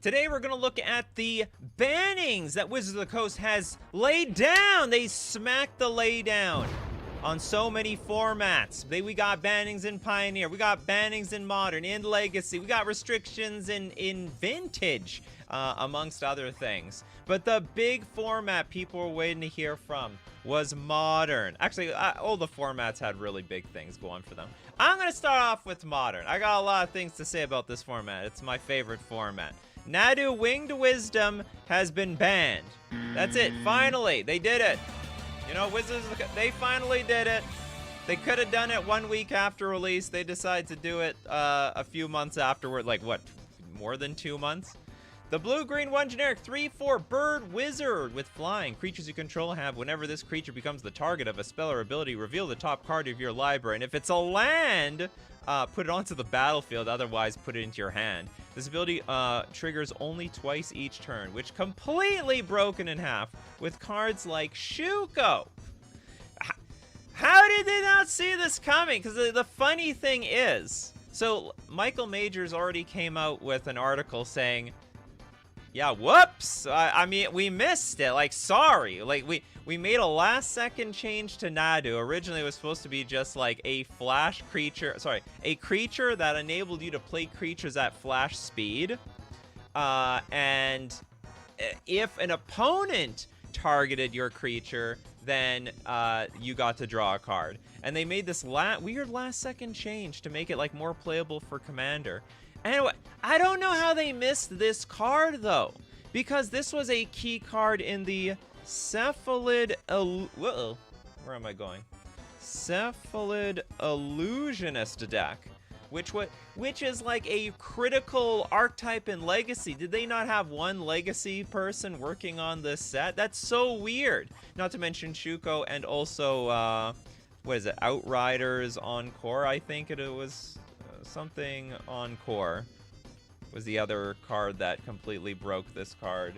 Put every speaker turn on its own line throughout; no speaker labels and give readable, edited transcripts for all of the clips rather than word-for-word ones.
Today we're going to look at the bannings that Wizards of the Coast has laid down. They smacked the lay down on so many formats. We got bannings in Pioneer, we got bannings in Modern, in Legacy, we got restrictions in Vintage, amongst other things. But the big format people were waiting to hear from was Modern. Actually, all the formats had really big things going for them. I'm going to start off with Modern. I got a lot of things to say about this format. It's my favorite format. Nadu Winged Wisdom has been banned. That's it. Finally, they did it. You know, Wizards, they finally did it. They could have done it 1 week after release. They decided to do it a few months afterward. Like, what, more than 2 months? The blue-green 1 generic 3/4 bird wizard with flying. Creatures you control have, whenever this creature becomes the target of a spell or ability, reveal the top card of your library. And if it's a land, put it onto the battlefield, otherwise put it into your hand. This ability triggers only twice each turn, which completely broken in half with cards like Shuko. How did they not see this coming? Because the funny thing is, so Michael Majors already came out with an article saying, yeah, whoops, I mean, we missed it, like, sorry. Like, we made a last-second change to Nadu. Originally, it was supposed to be just, like, a flash creature, sorry, a creature that enabled you to play creatures at flash speed. And if an opponent targeted your creature, then you got to draw a card. And they made this weird last-second change to make it, like, more playable for Commander. Anyway, I don't know how they missed this card, though, because this was a key card in the Cephalid... Whoa, where am I going? Cephalid Illusionist deck, which is like a critical archetype in Legacy. Did they not have one Legacy person working on this set? That's so weird. Not to mention Shuko and also, what is it, Outriders Encore, I think it was... something Encore was the other card that completely broke this card.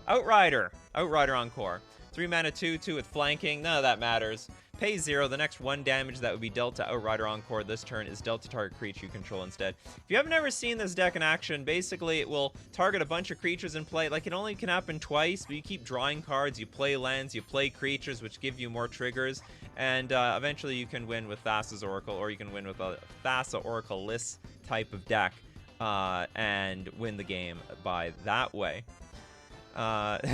Outrider Encore. 3 mana 2/2 with flanking. None of that matters. Pay 0. The next 1 damage that would be dealt to Outrider Encore this turn is dealt to target creature you control instead. If you have never seen this deck in action, basically it will target a bunch of creatures in play. Like, it only can happen twice, but you keep drawing cards, you play lands, you play creatures, which give you more triggers, and eventually you can win with Thassa's Oracle, or you can win with a Thassa Oracle-less type of deck, and win the game by that way.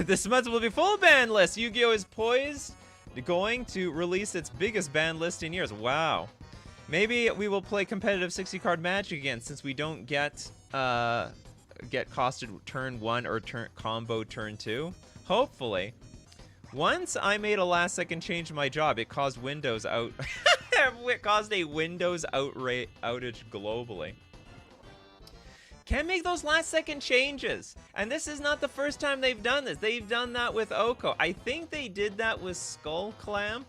This month will be full ban list. Yu-Gi-Oh! Is poised going to release its biggest ban list in years. Wow. Maybe we will play competitive 60-card Magic again, since we don't get costed turn 1 or combo turn 2. Hopefully. Once I made a last-second change to my job, it caused Windows out. It caused a Windows outage globally. Can't make those last-second changes. And this is not the first time they've done this. They've done that with Oko. I think they did that with Skull Clamp.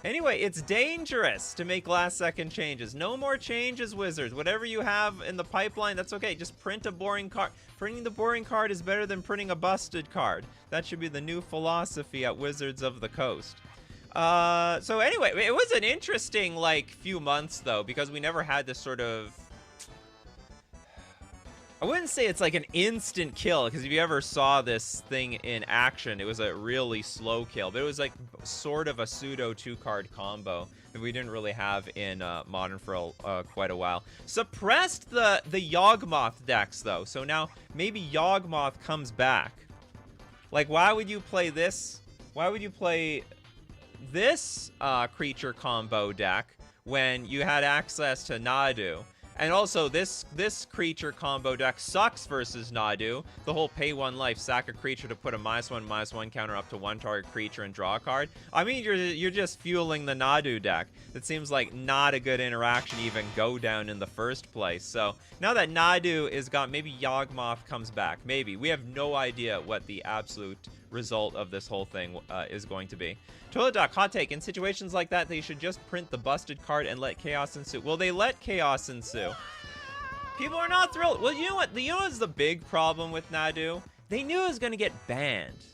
Anyway, it's dangerous to make last-second changes. No more changes, Wizards. Whatever you have in the pipeline, that's okay. Just print a boring card. Printing the boring card is better than printing a busted card. That should be the new philosophy at Wizards of the Coast. So anyway, it was an interesting, like, few months, though, because we never had this sort of... I wouldn't say it's like an instant kill, because if you ever saw this thing in action, it was a really slow kill. But it was like sort of a pseudo 2-card combo that we didn't really have in Modern for quite a while. Suppressed the Yawgmoth decks, though. So now maybe Yawgmoth comes back. Like, why would you play this? Why would you play this creature combo deck when you had access to Nadu? And also, this creature combo deck sucks versus Nadu. The whole pay 1 life, sack a creature to put a -1/-1 counter up to 1 target creature and draw a card. I mean, you're just fueling the Nadu deck. That seems like not a good interaction to even go down in the first place. So now that Nadu is gone, maybe Yawgmoth comes back. Maybe. We have no idea what the absolute result of this whole thing is going to be. Toilet Doc, hot take. In situations like that, they should just print the busted card and let chaos ensue. Well, they let chaos ensue. People are not thrilled. Well, you know what? You know what's the big problem with Nadu? They knew it was going to get banned.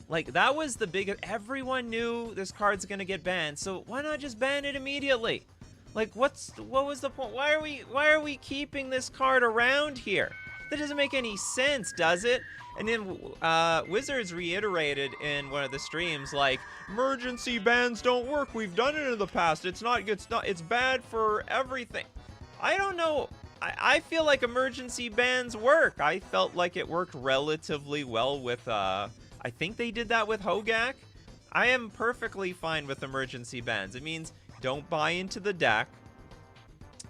Like, that was the biggest... Everyone knew this card's going to get banned, so why not just ban it immediately? Like, what was the point? Why are we keeping this card around here? That doesn't make any sense, does it? And then Wizards reiterated in one of the streams, like, emergency bans don't work. We've done it in the past. It's bad for everything. I don't know. I feel like emergency bans work. I felt like it worked relatively well with, I think they did that with Hogak. I am perfectly fine with emergency bans. It means don't buy into the deck.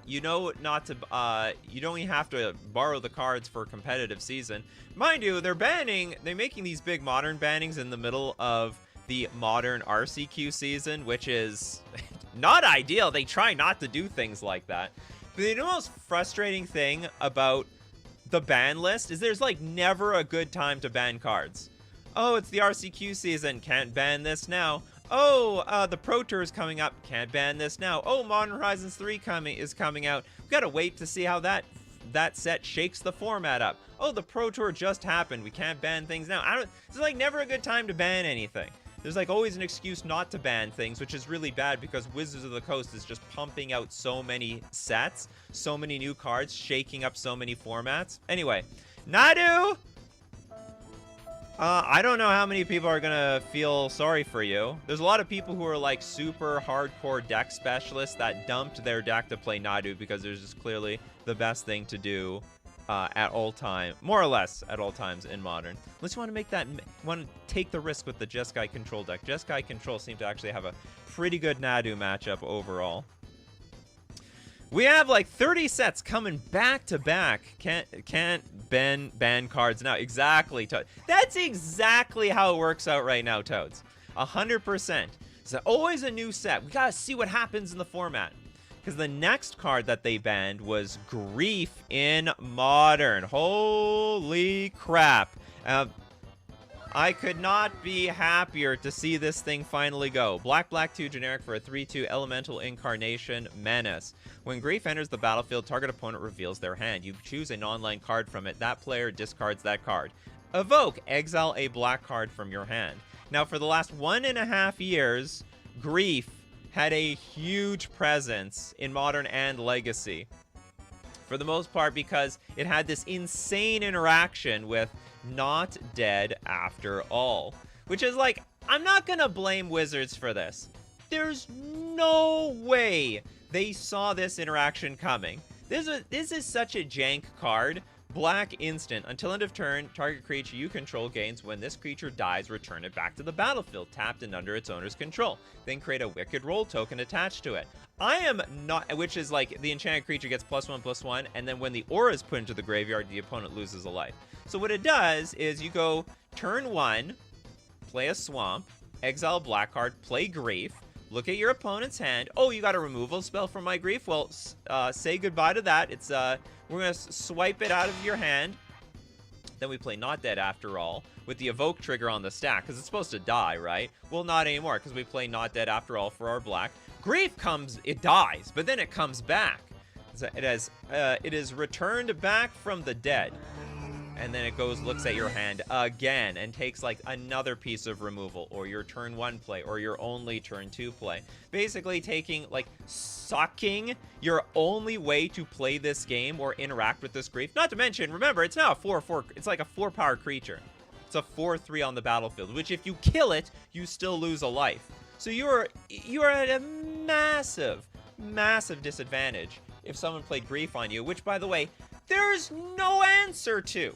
You know not to, you don't even have to borrow the cards for a competitive season. Mind you, they're making these big modern bannings in the middle of the modern RCQ season, which is not ideal. They try not to do things like that. But the most frustrating thing about the ban list is there's like never a good time to ban cards. Oh, it's the RCQ season, can't ban this now. Oh, the Pro Tour is coming up, can't ban this now. Oh, Modern Horizons 3 is coming out. We've got to wait to see how that set shakes the format up. Oh, the Pro Tour just happened, we can't ban things now. It's like never a good time to ban anything. There's like always an excuse not to ban things, which is really bad because Wizards of the Coast is just pumping out so many sets, so many new cards, shaking up so many formats. Anyway, Nadu! I don't know how many people are gonna feel sorry for you. There's a lot of people who are like super hardcore deck specialists that dumped their deck to play Nadu because it was just clearly the best thing to do at all time, more or less at all times in Modern. Unless you want to take the risk with the Jeskai Control deck. Jeskai Control seem to actually have a pretty good Nadu matchup overall. We have like 30 sets coming back to back. Can't ban cards now. Exactly, Toad. That's exactly how it works out right now, Toads. 100%. It's always a new set. We gotta see what happens in the format. Because the next card that they banned was Grief in Modern. Holy crap. I could not be happier to see this thing finally go. Black, 2 generic for a 3/2 Elemental Incarnation Menace. When Grief enters the battlefield, target opponent reveals their hand. You choose an online card from it. That player discards that card. Evoke. Exile a black card from your hand. Now, for the last 1.5 years, Grief had a huge presence in Modern and Legacy. For the most part because it had this insane interaction with Not Dead After All. Which is like, I'm not gonna blame Wizards for this. There's no way they saw this interaction coming. This is such a jank card. Black instant. Until end of turn, target creature you control gains. When this creature dies, return it back to the battlefield, tapped and under its owner's control. Then create a Wicked Roll token attached to it. I am not, which is like the enchanted creature gets +1/+1, and then when the aura is put into the graveyard, the opponent loses a life. So what it does is you go turn 1, play a swamp, exile a black card, play Grief, look at your opponent's hand. Oh, you got a removal spell from my Grief? Well, say goodbye to that. It's we're gonna swipe it out of your hand. Then we play Not Dead After All with the Evoke trigger on the stack because it's supposed to die, right? Well, not anymore because we play Not Dead After All for our black. Grief comes, it dies, but then it comes back. It is returned back from the dead. And then it goes, looks at your hand again and takes like another piece of removal, or your turn 1 play, or your only turn 2 play. Basically taking, like, sucking your only way to play this game or interact with this Grief. Not to mention, remember, it's now a 4/4, it's like a 4-power creature. It's a 4/3 on the battlefield, which if you kill it, you still lose a life. So you are at a massive, massive disadvantage if someone played Grief on you, which, by the way, there's no answer to.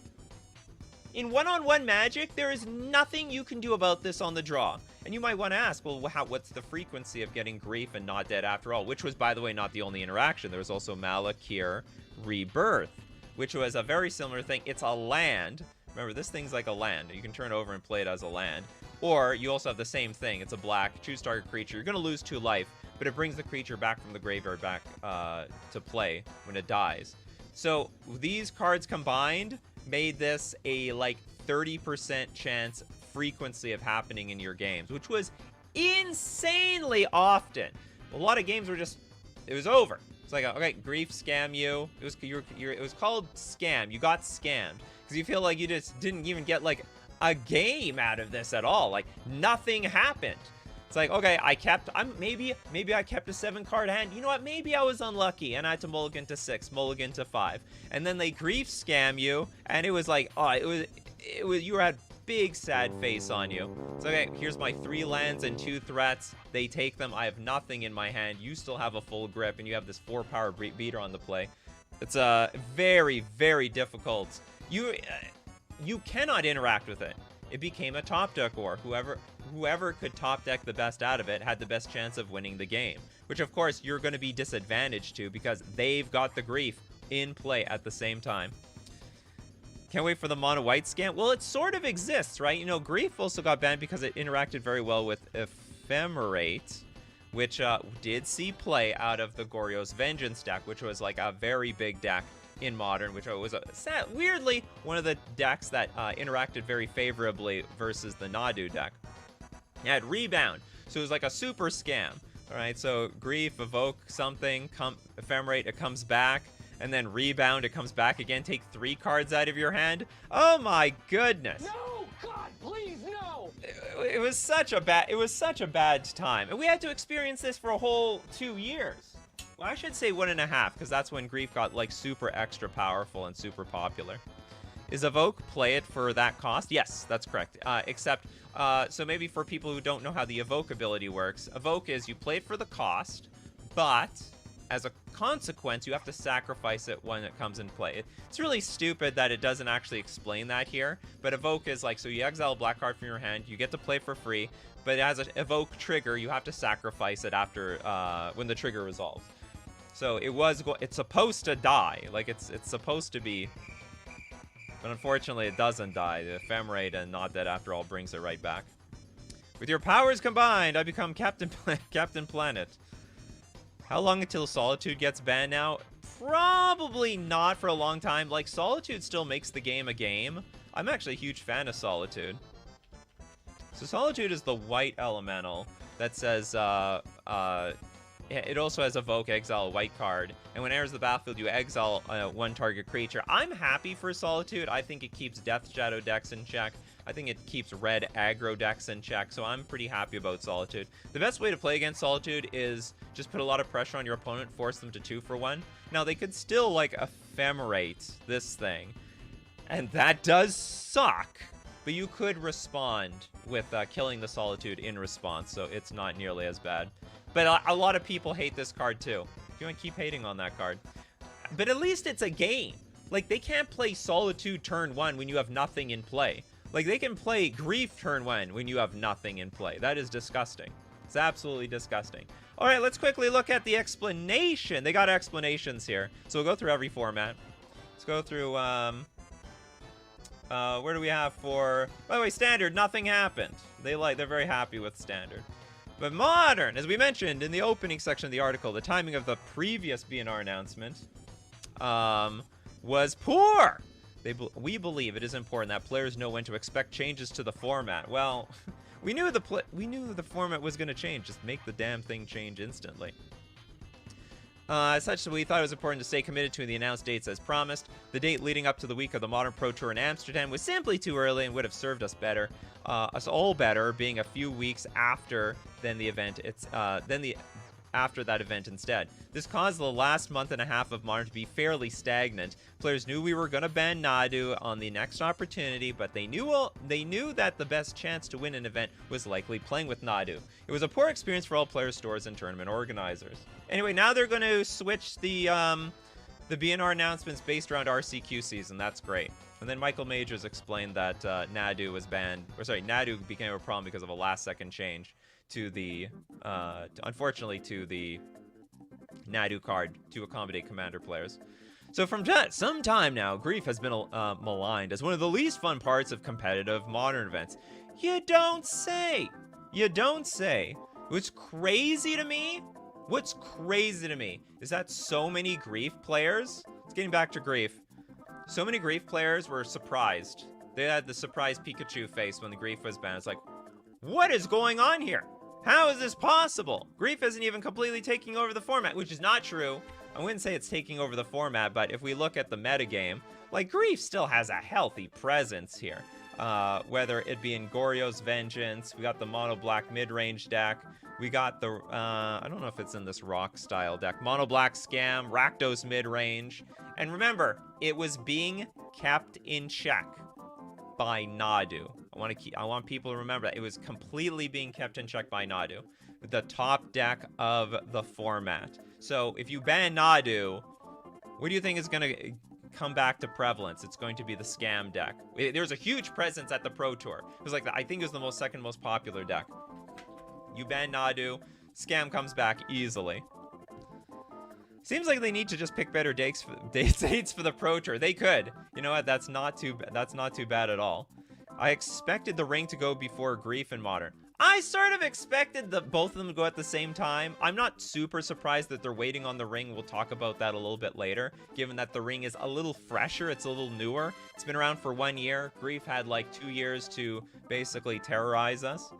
In one-on-one Magic, there is nothing you can do about this on the draw. And you might want to ask, well, what's the frequency of getting Grief and Not Dead After All? Which was, by the way, not the only interaction. There was also Malakir Rebirth, which was a very similar thing. It's a land. Remember, this thing's like a land. You can turn over and play it as a land. Or you also have the same thing. It's a black, choose target creature. You're going to lose 2 life, but it brings the creature back from the graveyard back to play when it dies. So these cards combined made this a like 30% chance frequency of happening in your games, which was insanely often. A lot of games were just, it was over. It's like, okay, Grief, scam you. It was called scam. You got scammed because you feel like you just didn't even get like a game out of this at all. Like nothing happened. It's like, okay, maybe I kept a 7-card hand. You know what? Maybe I was unlucky and I had to mulligan to 6, mulligan to 5. And then they grief scam you, and it was like, oh, it was you had big sad face on you. So okay, here's my 3 lands and 2 threats. They take them. I have nothing in my hand. You still have a full grip, and you have this 4-power beater on the play. It's very, very difficult. You cannot interact with it. It became a top deck war. Whoever could top deck the best out of it had the best chance of winning the game, which of course you're going to be disadvantaged to because they've got the grief in play at the same time. Can't wait for the mono white scam. Well, it sort of exists, right? You know, grief also got banned because it interacted very well with ephemerate, which did see play out of the Goryo's Vengeance deck, which was like a very big deck in Modern, which was weirdly one of the decks that interacted very favorably versus the Nadu deck. It had Rebound, so it was like a super scam. All right, so Grief, evoke something, Ephemerate, it comes back, and then Rebound, it comes back again. Take 3 cards out of your hand. Oh my goodness!
No, God, please, no!
It was such a bad time, and we had to experience this for a whole 2 years. Well, I should say 1.5, because that's when Grief got like super extra powerful and super popular. Is Evoke play it for that cost? Yes, that's correct. Except, so maybe for people who don't know how the Evoke ability works, Evoke is you play it for the cost, but as a consequence, you have to sacrifice it when it comes in play. It's really stupid that it doesn't actually explain that here, but Evoke is like, so you exile a black card from your hand, you get to play for free, but as an Evoke trigger, you have to sacrifice it after, when the trigger resolves. So it's supposed to die, like it's supposed to be, but unfortunately it doesn't die. The Ephemerate and Not Dead After All brings it right back. With your powers combined, I become Captain Planet. How long until Solitude gets banned now? Probably not for a long time. Like, Solitude still makes the game a game. I'm actually a huge fan of Solitude. So Solitude is the white elemental that says, it also has Evoke, exile a white card, and when it enters the battlefield, you exile one target creature. I'm happy for Solitude. I think it keeps Death Shadow decks in check. I think it keeps red aggro decks in check, so I'm pretty happy about Solitude. The best way to play against Solitude is just put a lot of pressure on your opponent, force them to 2-for-1. Now, they could still, like, ephemerate this thing, and that does suck, but you could respond with killing the Solitude in response, so it's not nearly as bad. But a lot of people hate this card, too. You want to keep hating on that card. But at least it's a game. Like, they can't play Solitude turn 1 when you have nothing in play. Like, they can play Grief turn 1 when you have nothing in play. That is disgusting. It's absolutely disgusting. All right, let's quickly look at the explanation. They got explanations here. So we'll go through every format. Let's go through, where do we have for... By the way, Standard, nothing happened. They're very happy with Standard. But Modern, as we mentioned in the opening section of the article, the timing of the previous BNR announcement was poor. We believe it is important that players know when to expect changes to the format. Well, we knew the format was going to change. Just make the damn thing change instantly. As such, we thought it was important to stay committed to the announced dates as promised. The date leading up to the week of the Modern Pro Tour in Amsterdam was simply too early and would have served us better. Us all better, being a few weeks after the event. After that event instead. This caused the last month and a half of Modern to be fairly stagnant. Players knew we were going to ban Nadu on the next opportunity, but they knew that the best chance to win an event was likely playing with Nadu. It was a poor experience for all players, stores, and tournament organizers. Anyway, now they're going to switch the BNR announcements based around RCQ season. That's great. And then Michael Majors explained that Nadu was banned, or sorry, Nadu became a problem because of a last-second change to the, unfortunately, to the Nadu card to accommodate commander players. So from some time now, Grief has been maligned as one of the least fun parts of competitive Modern events. You don't say. You don't say. What's crazy to me is that so many Grief players, it's getting back to Grief, so many Grief players were surprised. They had the surprised Pikachu face when the Grief was banned. It's like, what is going on here? How is this possible? Grief isn't even completely taking over the format, which is not true. I wouldn't say it's taking over the format, but if we look at the metagame, like, Grief still has a healthy presence here. whether it be in Goryo's Vengeance. We got the mono black mid-range deck. We got the, I don't know if it's in this rock style deck. Mono black Scam, Rakdos mid-range. And remember, it was being kept in check by Nadu. I want people to remember that it was completely being kept in check by Nadu, the top deck of the format. So if you ban Nadu, what do you think is going to come back to prevalence? It's going to be the Scam deck. There was a huge presence at the Pro Tour. It was like, I think it was the second most popular deck. You ban Nadu, Scam comes back easily. Seems like they need to just pick better dates for the Pro Tour. They could. You know what? That's not too bad at all. I expected the ring to go before Grief and Modern. I sort of expected both of them to go at the same time. I'm not super surprised that they're waiting on the ring. We'll talk about that a little bit later, given that the ring is a little fresher. It's a little newer. It's been around for 1 year. Grief had like 2 years to basically terrorize us.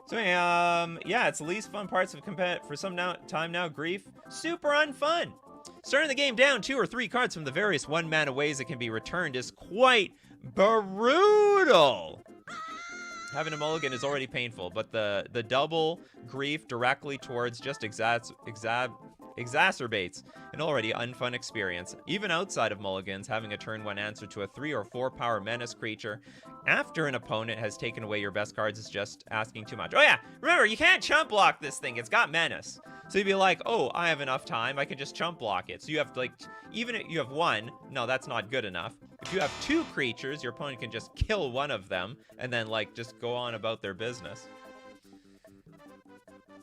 So yeah, it's the least fun parts of for some time now. Grief, super unfun. Starting the game down 2 or 3 cards from the various 1-mana ways it can be returned is quite brutal. Having a mulligan is already painful, but the double Grief directly towards just exacerbates an already unfun experience. Even outside of mulligans, having a turn 1 answer to a 3 or 4 power menace creature after an opponent has taken away your best cards is just asking too much. Oh yeah, remember, you can't chump block this thing. It's got menace. So you'd be like, oh, I have enough time. I can just chump block it. So you have like, even if you have 1, no, that's not good enough. If you have 2 creatures, your opponent can just kill 1 of them and then like just go on about their business.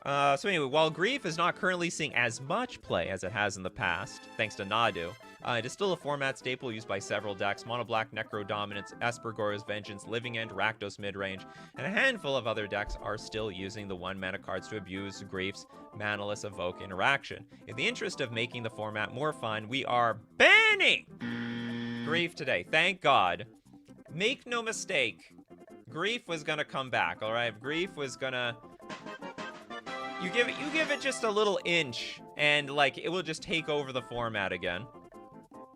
So anyway, while Grief is not currently seeing as much play as it has in the past, thanks to Nadu, it is still a format staple used by several decks. Mono Black, Necro Dominance, Esper Goryo's Vengeance, Living End, Rakdos Midrange, and a handful of other decks are still using the 1-mana cards to abuse Grief's manaless evoke interaction. In the interest of making the format more fun, we are banning Grief today. Thank God. Make no mistake, Grief was gonna come back, alright? Grief was gonna... You give it just a little inch, and like it will just take over the format again.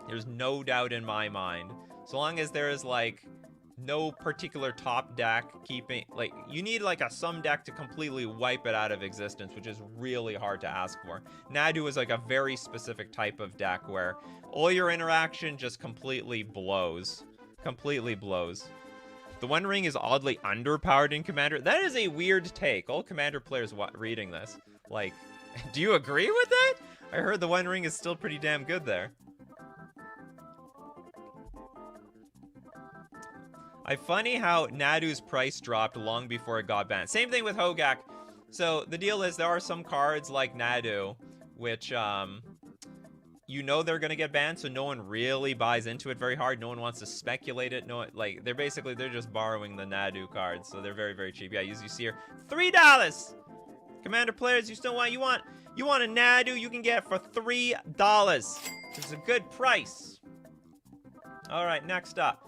There's no doubt in my mind. So long as there is like no particular top deck keeping, like, you need like some deck to completely wipe it out of existence, which is really hard to ask for. Nadu is like a very specific type of deck where all your interaction just completely blows. Completely blows. The One Ring is oddly underpowered in Commander. That is a weird take. All Commander players reading this, like, do you agree with that? I heard the One Ring is still pretty damn good there. Funny how Nadu's price dropped long before it got banned. Same thing with Hogak. So the deal is there are some cards like Nadu, which, you know they're gonna get banned, so no one really buys into it very hard. No one wants to speculate it. No, like they're just borrowing the Nadu cards, so they're very, very cheap. Yeah, as you see here, $3. Commander players, you want a Nadu, you can get it for $3. It's a good price. All right, next up.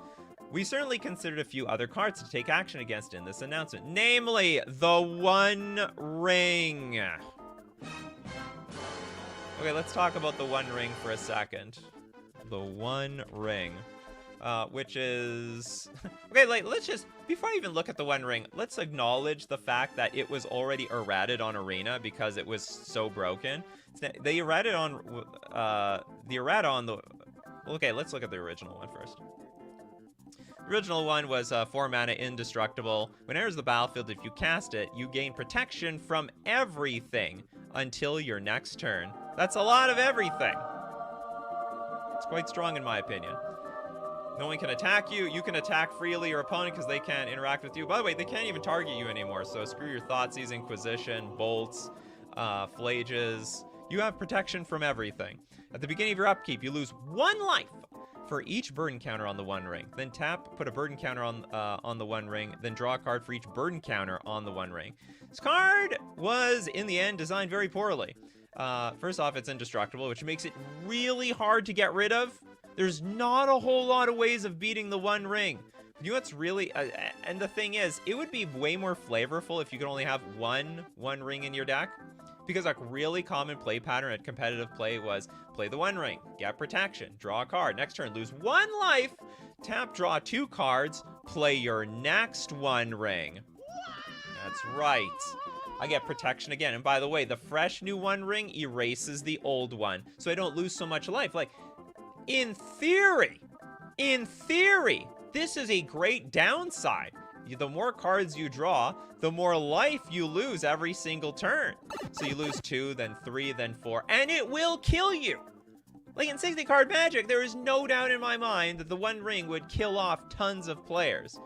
We certainly considered a few other cards to take action against in this announcement, namely the One Ring. Okay, let's talk about the One Ring for a second. The One Ring, which is... Okay, like, let's just... Before I even look at the One Ring, let's acknowledge the fact that it was already errated on Arena because it was so broken. They errated on... the errata on the... Okay, let's look at the original one first. The original one was 4 mana indestructible. When it enters the battlefield, if you cast it, you gain protection from everything until your next turn. That's a lot of everything. It's quite strong in my opinion. No one can attack you. You can attack freely your opponent because they can't interact with you. By the way, they can't even target you anymore, so screw your Thoughtseize, Inquisition, Bolts, Phlages. You have protection from everything. At the beginning of your upkeep, you lose 1 life for each burden counter on the One Ring. Then tap, put a burden counter on the One Ring, then draw a card for each burden counter on the One Ring. This card was, in the end, designed very poorly. First off, it's indestructible, which makes it really hard to get rid of. There's not a whole lot of ways of beating the One Ring. You know what's really... and the thing is, it would be way more flavorful if you could only have one Ring in your deck. Because a really common play pattern at competitive play was play the One Ring, get protection, draw a card, next turn lose 1 life, tap, draw 2 cards, play your next One Ring. That's right. I get protection again. And by the way, the fresh new One Ring erases the old one, so I don't lose so much life. Like, in theory, this is a great downside. The more cards you draw, the more life you lose every single turn. So you lose 2, then 3, then 4, and it will kill you. Like in 60 card Magic, there is no doubt in my mind that the One Ring would kill off tons of players.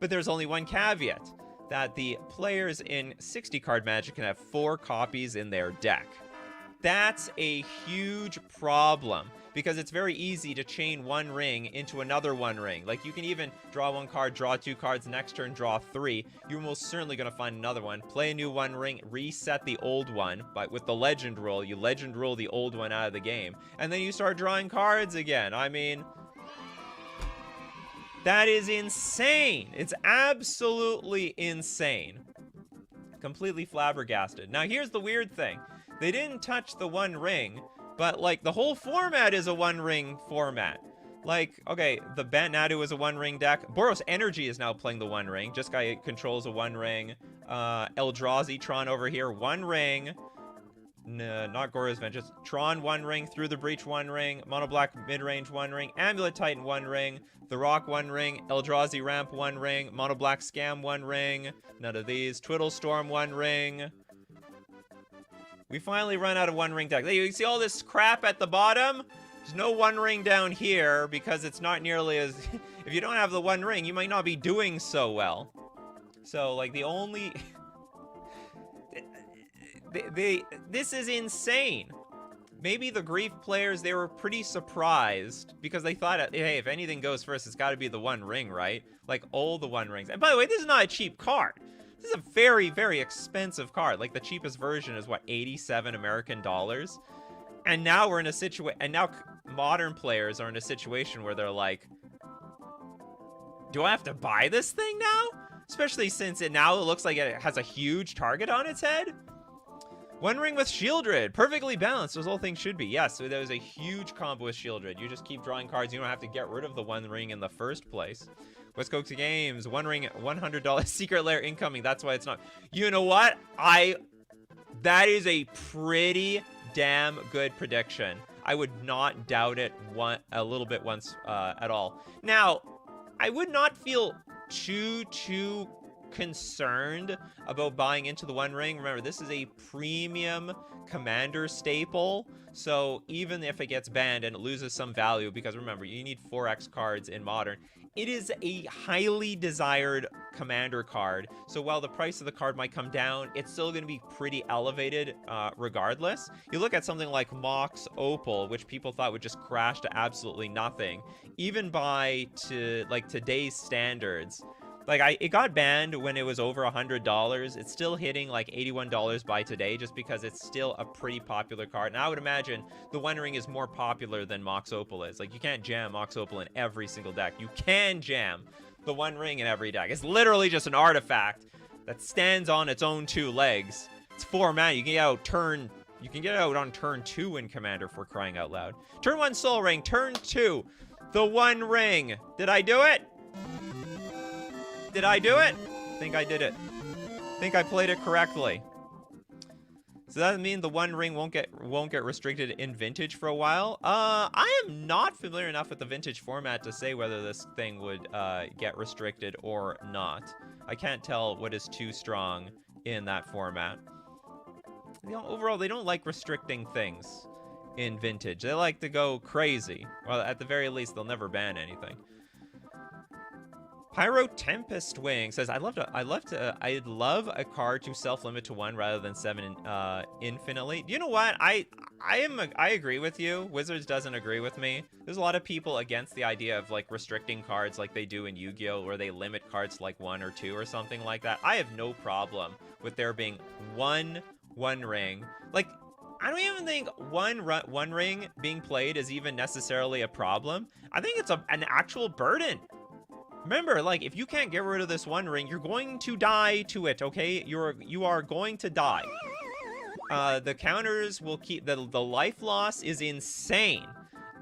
But there's only one caveat, that the players in 60 card Magic can have 4 copies in their deck. That's a huge problem, because it's very easy to chain One Ring into another One Ring. Like, you can even draw 1 card, draw 2 cards, next turn draw 3. You're most certainly going to find another one. Play a new One Ring, reset the old one, but with the Legend Rule, you Legend Rule the old one out of the game. And then you start drawing cards again. I mean, that is insane. It's absolutely insane. Completely flabbergasted. Now, here's the weird thing. They didn't touch the One Ring, but, like, the whole format is a One Ring format. Like, okay, the Nadu is a One Ring deck. Boros Energy is now playing the One Ring. Just guy controls a One Ring. Eldrazi Tron over here, One Ring. No, not Gora's Vengeance. Tron One Ring, Through the Breach One Ring, Mono Black Midrange One Ring, Amulet Titan One Ring, The Rock One Ring, Eldrazi Ramp One Ring, Mono Black Scam One Ring. None of these. Twiddle Storm One Ring. We finally run out of One Ring deck. You see all this crap at the bottom? There's no One Ring down here because it's not nearly as... If you don't have the One Ring, you might not be doing so well. So, like, the only... This is insane. Maybe the Grief players, they were pretty surprised because they thought, hey, if anything goes first, it's got to be the One Ring, right? Like, all the One Rings. And by the way, this is not a cheap card. This is a very, very expensive card. Like, the cheapest version is, what, 87 American dollars? And now we're in a situation, and now modern players are in a situation where they're like, do I have to buy this thing now? Especially since it looks like it has a huge target on its head. One Ring with Shieldred, perfectly balanced, as all things should be. Yes, so there's a huge combo with Shieldred. You just keep drawing cards. You don't have to get rid of the One Ring in the first place. West Coast Games, One Ring, $100 Secret Lair incoming. That's why it's not. You know what? That is a pretty damn good prediction. I would not doubt it a little bit once at all. Now, I would not feel too concerned about buying into the One Ring. Remember, this is a premium commander staple, so even if it gets banned and it loses some value, because remember, you need 4x cards in Modern, it is a highly desired commander card. So while the price of the card might come down, it's still going to be pretty elevated regardless. You look at something like Mox Opal, which people thought would just crash to absolutely nothing, even by today's standards. Like, it got banned when it was over $100. It's still hitting like $81 by today, just because it's still a pretty popular card. And I would imagine the One Ring is more popular than Mox Opal is. Like, you can't jam Mox Opal in every single deck. You can jam the One Ring in every deck. It's literally just an artifact that stands on its own 2 legs. It's 4 mana. You can get out on turn 2 in Commander, for crying out loud. Turn 1 Soul Ring. Turn 2 the One Ring. Did I do it? Did I do it? I think I did it. I think I played it correctly. So that means the One Ring won't get restricted in Vintage for a while. I am not familiar enough with the Vintage format to say whether this thing would get restricted or not. I can't tell what is too strong in that format. Overall, they don't like restricting things in Vintage. They like to go crazy. Well, at the very least, they'll never ban anything. Pyro Tempest Wing says, I'd love a card to self-limit to 1 rather than 7 infinitely. You know what? I agree with you. Wizards doesn't agree with me. There's a lot of people against the idea of like restricting cards like they do in Yu-Gi-Oh, where they limit cards to like 1 or 2 or something like that. I have no problem with there being one Ring. Like, I don't even think one Ring being played is even necessarily a problem. I think it's an actual burden. Remember, like, if you can't get rid of this One Ring, you're going to die to it, okay? You are going to die. The counters will keep... The life loss is insane.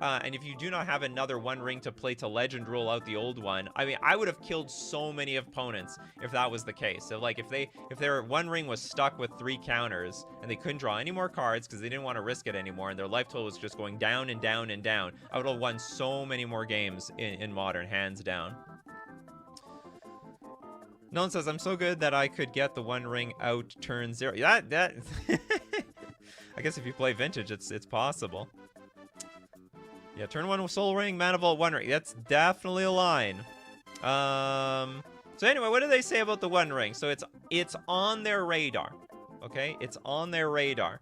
And if you do not have another One Ring to play to Legend roll out the old one, I mean, I would have killed so many opponents if that was the case. So, like, if their One Ring was stuck with 3 counters and they couldn't draw any more cards because they didn't want to risk it anymore, and their life total was just going down and down and down, I would have won so many more games in Modern, hands down. No one says, I'm so good that I could get the One Ring out turn 0. That I guess if you play Vintage, it's possible. Yeah, turn 1 with Soul Ring, Mana Vault, One Ring. That's definitely a line. So anyway, what do they say about the One Ring? So it's on their radar. Okay? It's on their radar.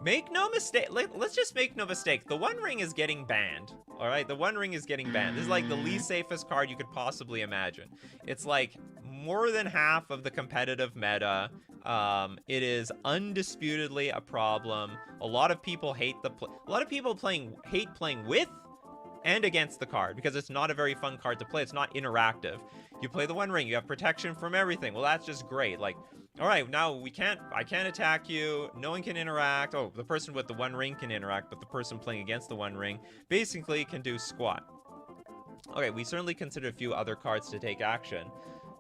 Make no mistake. Let's just make no mistake. The One Ring is getting banned. All right? The One Ring is getting banned. This is like the least safest card you could possibly imagine. It's like more than half of the competitive meta. It is undisputedly a problem. A lot of people hate hate playing with and against the card because it's not a very fun card to play. It's not interactive. You play the One Ring, you have protection from everything. Well, that's just great. Like, all right, now I can't attack you. No one can interact. Oh, the person with the One Ring can interact, but the person playing against the One Ring basically can do squat. Okay, we certainly consider a few other cards to take action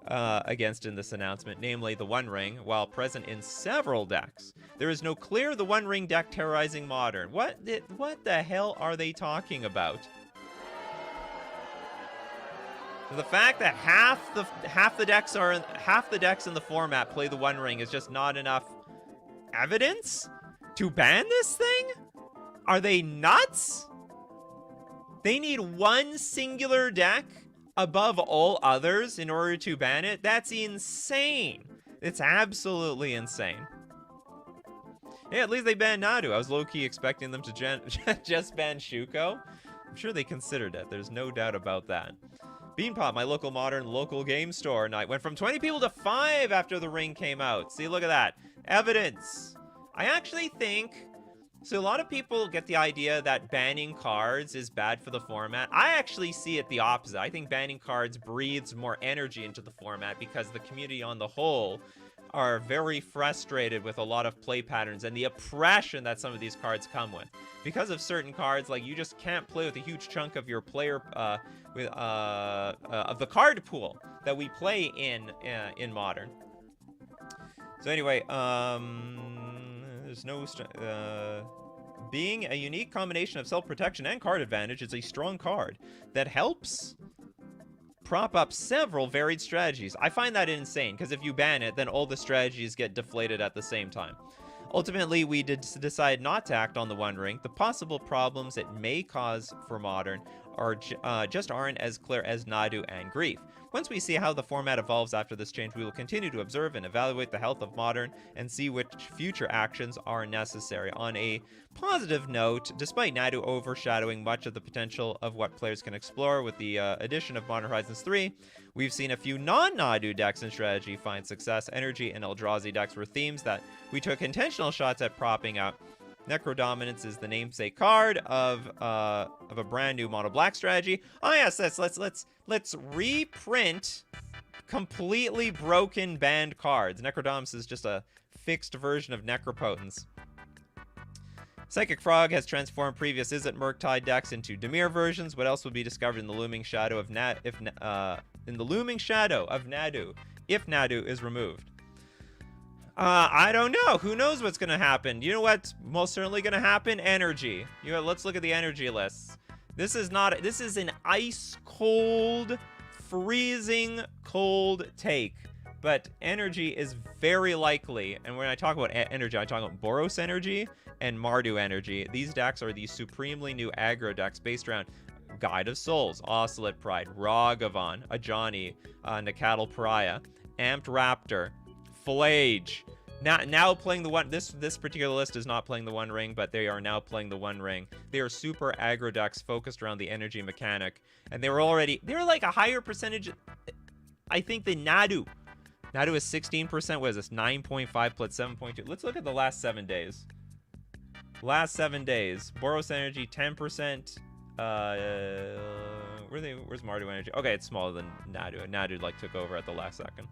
against in this announcement, namely the One Ring, while present in several decks. There is no clear the One Ring deck terrorizing Modern. What the hell are they talking about? So the fact that half the decks in the format play the One Ring is just not enough evidence to ban this thing? Are they nuts? They need one singular deck above all others in order to ban it? That's insane. It's absolutely insane. Yeah, at least they banned Nadu. I was low-key expecting them to just ban Shuko. I'm sure they considered it. There's no doubt about that. Beanpot, my local Modern local game store night, went from 20 people to 5 after the ring came out. See, look at that. Evidence. I actually think... So a lot of people get the idea that banning cards is bad for the format. I actually see it the opposite. I think banning cards breathes more energy into the format because the community on the whole are very frustrated with a lot of play patterns and the oppression that some of these cards come with. Because of certain cards, like you just can't play with a huge chunk of your player, of the card pool that we play in Modern. So anyway, there's no... being a unique combination of self-protection and card advantage, it's a strong card that helps prop up several varied strategies. I find that insane, because if you ban it, then all the strategies get deflated at the same time. Ultimately, we did decide not to act on the One Ring. The possible problems it may cause for Modern are just aren't as clear as Nadu and Grief. Once we see how the format evolves after this change, we will continue to observe and evaluate the health of Modern and see which future actions are necessary. On a positive note, despite Nadu overshadowing much of the potential of what players can explore with the addition of Modern Horizons 3, we've seen a few non-Nadu decks in strategy find success. Energy and Eldrazi decks were themes that we took intentional shots at propping up. Necrodominance is the namesake card of a brand new mono black strategy. Oh yes, let's reprint completely broken banned cards. Necrodominance is just a fixed version of Necropotence. Psychic Frog has transformed previous Izzet Murktide decks into Dimir versions. What else would be discovered in the looming shadow of Nadu if Nadu is removed? I don't know. Who knows what's gonna happen? You know what's most certainly gonna happen? Energy. You know, let's look at the energy lists. This is an ice cold, freezing cold take. But energy is very likely, and when I talk about energy, I talk about Boros energy and Mardu energy. These decks are the supremely new aggro decks based around Guide of Souls, Oscillate Pride, Ragavan, Ajani, Nikachu Pariah, Amped Raptor, Flage. Now playing the one. This particular list is not playing the One Ring, but they are now playing the One Ring. They are super aggro decks focused around the energy mechanic, and they were like a higher percentage, I think, than Nadu. Nadu is 16%. What is this? 9.5 plus 7.2. Let's look at the last 7 days. Last 7 days. Boros energy 10%. Where's Mardu energy? Okay, it's smaller than Nadu. Nadu like took over at the last second.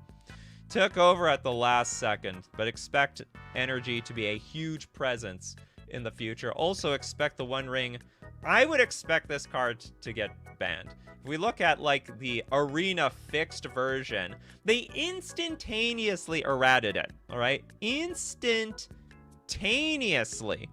Took over at the last second, but expect energy to be a huge presence in the future. Also expect the One Ring. I would expect this card to get banned. If we look at like the arena fixed version, they instantaneously errated it. All right, instantaneously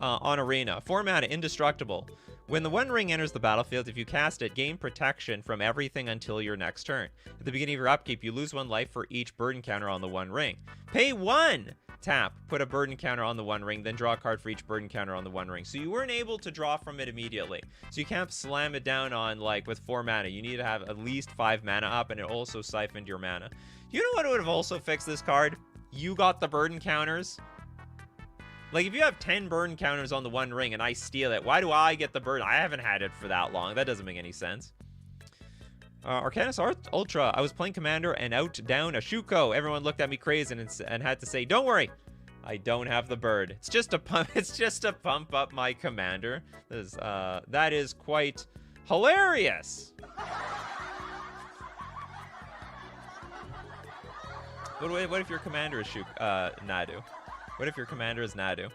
on arena. Format indestructible. When the One Ring enters the battlefield, if you cast it, gain protection from everything until your next turn. At the beginning of your upkeep, you lose 1 life for each burden counter on the One Ring. Pay 1! Tap, put a burden counter on the One Ring, then draw a card for each burden counter on the One Ring. So you weren't able to draw from it immediately. So you can't slam it down on, like, with 4 mana. You need to have at least 5 mana up, and it also siphoned your mana. You know what would have also fixed this card? You got the burden counters. Like, if you have 10 burn counters on the One Ring and I steal it, why do I get the burn? I haven't had it for that long. That doesn't make any sense. Arcanus Ultra. I was playing Commander and out down a Shuko. Everyone looked at me crazy and had to say, "Don't worry, I don't have the bird. It's just a pump. It's just to pump up my Commander." That is quite hilarious. What if your Commander is Nadu? What if your Commander is Nadu?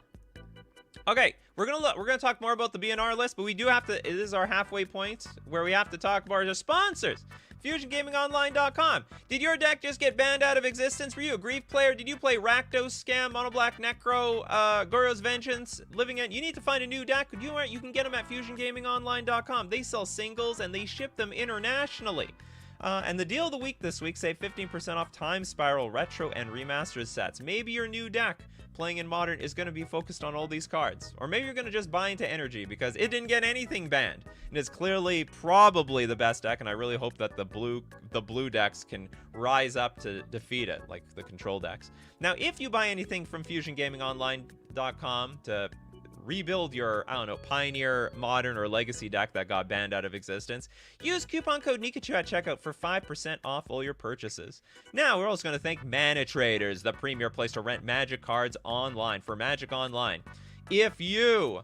Okay, we're gonna talk more about the BNR list, but we do have to. It is our halfway point where we have to talk about our sponsors. FusionGamingOnline.com. Did your deck just get banned out of existence? Were you a Grief player? Did you play Rakdos, Scam, Mono Black, Necro, Goro's Vengeance, Living End? You need to find a new deck. You can get them at FusionGamingOnline.com. They sell singles and they ship them internationally. And the deal of the week this week, save 15% off Time Spiral Retro and Remastered sets. Maybe your new deck playing in Modern is going to be focused on all these cards. Or maybe you're going to just buy into Energy because it didn't get anything banned. And it's clearly probably the best deck, and I really hope that the blue decks can rise up to defeat it, like the control decks. Now, if you buy anything from FusionGamingOnline.com to rebuild your, I don't know, Pioneer, Modern, or Legacy deck that got banned out of existence, use coupon code Nikachu at checkout for 5% off all your purchases. Now, we're also going to thank Mana Traders, the premier place to rent Magic cards online for Magic Online. If you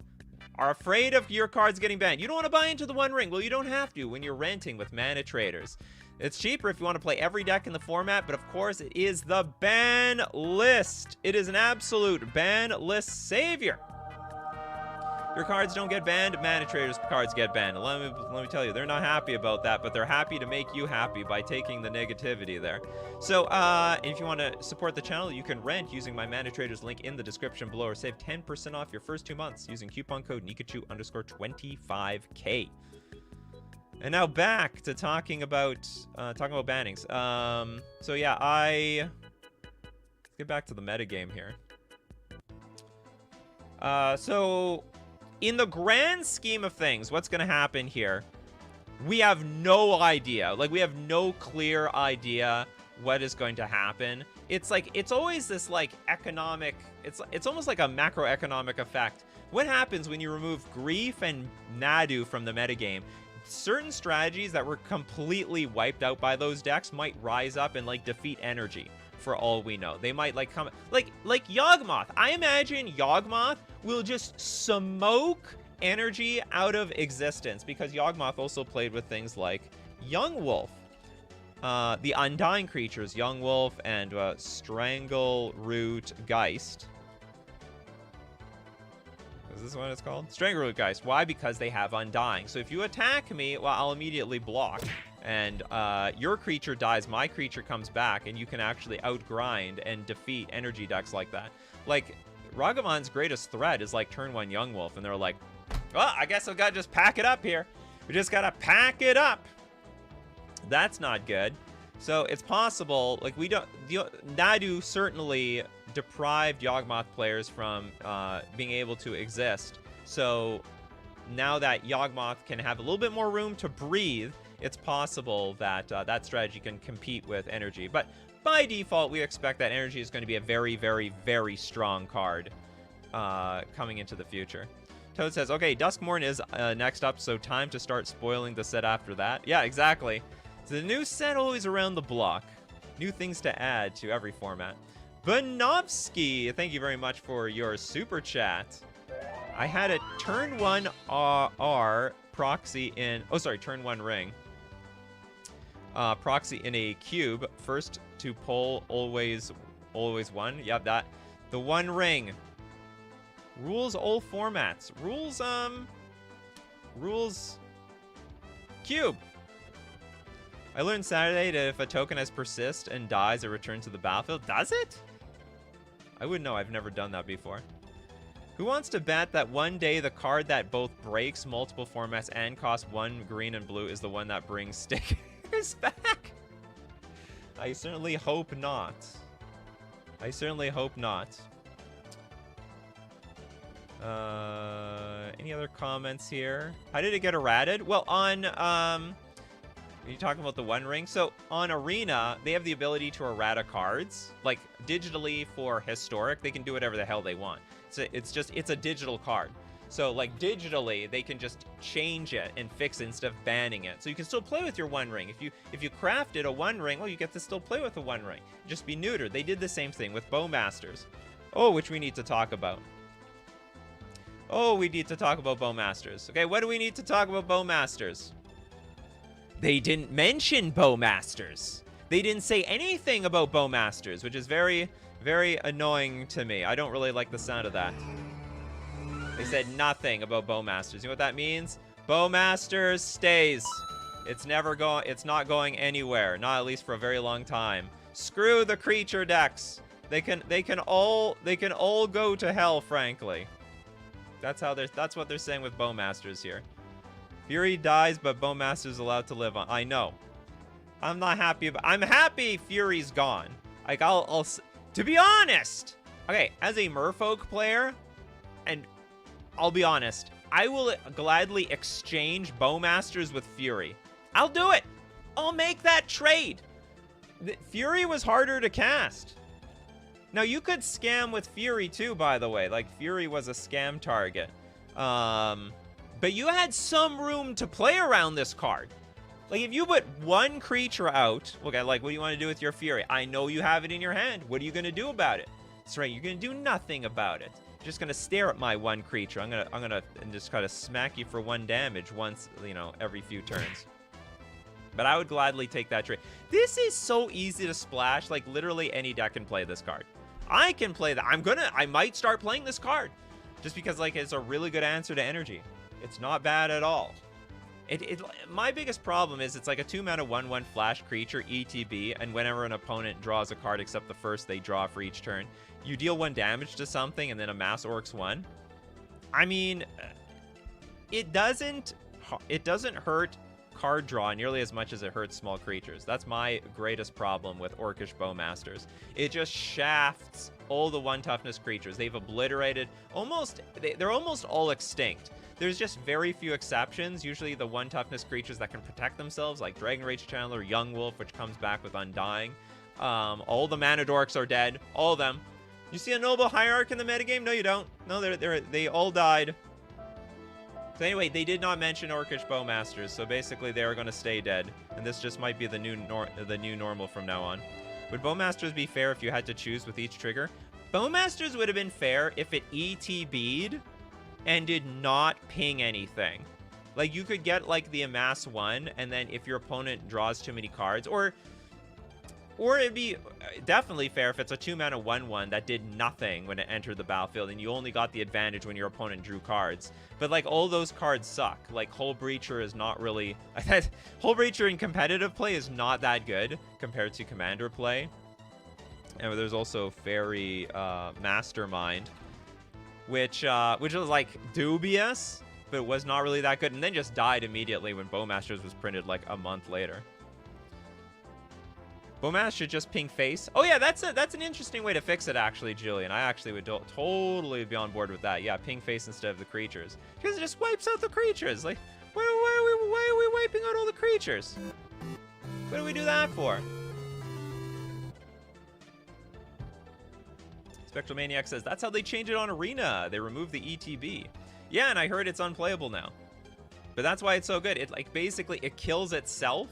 are afraid of your cards getting banned, you don't want to buy into the One Ring, well, you don't have to when you're renting with Mana Traders. It's cheaper if you want to play every deck in the format, but of course, it is the ban list. It is an absolute ban list savior. Your cards don't get banned, Mana Traders cards get banned. Let me tell you, they're not happy about that, but they're happy to make you happy by taking the negativity there. So, if you want to support the channel, you can rent using my Mana Traders link in the description below, or save 10% off your first 2 months using coupon code Nikachu_25K. And now back to talking about bannings. So yeah, let's get back to the metagame here. So in the grand scheme of things, what's going to happen here? We have no idea. Like, we have no clear idea what is going to happen. It's like, it's always this like economic, it's almost like a macroeconomic effect. What happens when you remove Grief and Nadu from the metagame? Certain strategies that were completely wiped out by those decks might rise up and like defeat Energy. For all we know, they might like come like Yawgmoth. I imagine Yawgmoth will just smoke Energy out of existence, because Yawgmoth also played with things like Young Wolf, the Undying creatures, Young Wolf and Strangleroot Geist. Is this what it's called? Strangleroot Geist. Why? Because they have Undying. So if you attack me, well, I'll immediately block. And your creature dies, my creature comes back, and you can actually outgrind and defeat Energy decks like that. Like, Ragamon's greatest threat is like turn 1 Young Wolf, and they're like, well, I guess I've got to just pack it up here. We just got to pack it up. That's not good. So it's possible, like, Nadu certainly deprived Yawgmoth players from being able to exist. So now that Yawgmoth can have a little bit more room to breathe, it's possible that that strategy can compete with Energy. But by default, we expect that Energy is going to be a very, very, very strong card coming into the future. Toad says, okay, Duskmorn is next up, so time to start spoiling the set after that. Yeah, exactly. So the new set always around the block. New things to add to every format. Banovsky, thank you very much for your super chat. I had a turn 1 R proxy in... Oh, sorry, turn 1 ring. Proxy in a cube. First to pull always one. Yep, that. The One Ring. Rules all formats. Rules cube. I learned Saturday that if a token has persist and dies, it returns to the battlefield. Does it? I wouldn't know. I've never done that before. Who wants to bet that one day the card that both breaks multiple formats and costs 1 green and blue is the one that brings stickers back? I certainly hope not. I certainly hope not. Any other comments here? How did it get errated? Well, on, are you talking about the One Ring? So on Arena, they have the ability to errata cards. Like digitally for Historic, they can do whatever the hell they want. So it's a digital card. So like digitally, they can just change it and fix it instead of banning it. So you can still play with your One Ring. If you crafted a One Ring, well, you get to still play with a One Ring. Just be neutered. They did the same thing with Bowmasters. Oh, which we need to talk about. Oh, we need to talk about Bowmasters. Okay, what do we need to talk about Bowmasters? They didn't mention Bowmasters. They didn't say anything about Bowmasters, which is very, very annoying to me. I don't really like the sound of that. They said nothing about Bowmasters. You know what that means? Bowmasters stays. It's not going anywhere. Not at least for a very long time. Screw the creature decks. They can all go to hell, frankly. That's what they're saying with Bowmasters here. Fury dies, but Bowmaster's allowed to live on. I know. I'm not happy I'm happy Fury's gone. Like to be honest. Okay, as a Merfolk player, and I'll be honest, I will gladly exchange Bowmasters with Fury. I'll do it. I'll make that trade. Fury was harder to cast. Now, you could scam with Fury, too, by the way. Like, Fury was a scam target. But you had some room to play around this card. Like, if you put one creature out... Okay, like, what do you want to do with your Fury? I know you have it in your hand. What are you going to do about it? That's right, you're going to do nothing about it. You're just going to stare at my one creature. I'm gonna just kind of smack you for 1 damage once, you know, every few turns. But I would gladly take that trade. This is so easy to splash. Like, literally any deck can play this card. I can play that. I might start playing this card. Just because, like, it's a really good answer to energy. It's not bad at all. My biggest problem is it's like a 2-mana 1/1 flash creature, ETB, and whenever an opponent draws a card except the first they draw for each turn, you deal 1 damage to something and then amass Orcs 1. I mean, it doesn't hurt card draw nearly as much as it hurts small creatures. That's my greatest problem with Orcish Bowmasters. It just shafts all the 1 toughness creatures. They've obliterated they're almost all extinct. There's just very few exceptions. Usually the 1 toughness creatures that can protect themselves, like Dragon Rage Channeler, Young Wolf, which comes back with Undying. All the Mana Dorks are dead. All of them. You see a Noble Hierarch in the metagame? No, you don't. No, they all died. So anyway, they did not mention Orcish Bowmasters, so basically they are going to stay dead, and this just might be the new normal from now on. Would Bowmasters be fair if you had to choose with each trigger? Bowmasters would have been fair if it ETB'd and did not ping anything. Like, you could get, like, the Amass 1, and then if your opponent draws too many cards, or it'd be definitely fair if it's a 2-mana 1/1 that did nothing when it entered the battlefield, and you only got the advantage when your opponent drew cards. But, like, all those cards suck. Like, Hull Breacher is not really... Hull Breacher in competitive play is not that good compared to Commander play. And there's also Fairy Mastermind, which was, like, dubious, but it was not really that good, and then just died immediately when Bowmasters was printed, like, a month later. Bowmasters should just ping face. Oh yeah, that's an interesting way to fix it, actually, Julian. I actually would totally be on board with that. Yeah, ping face instead of the creatures, because it just wipes out the creatures. Like, why are we wiping out all the creatures? What do we do that for? Spectral Maniac says that's how they change it on Arena. They remove the ETB. Yeah, and I heard it's unplayable now. But that's why it's so good. It, like, basically it kills itself.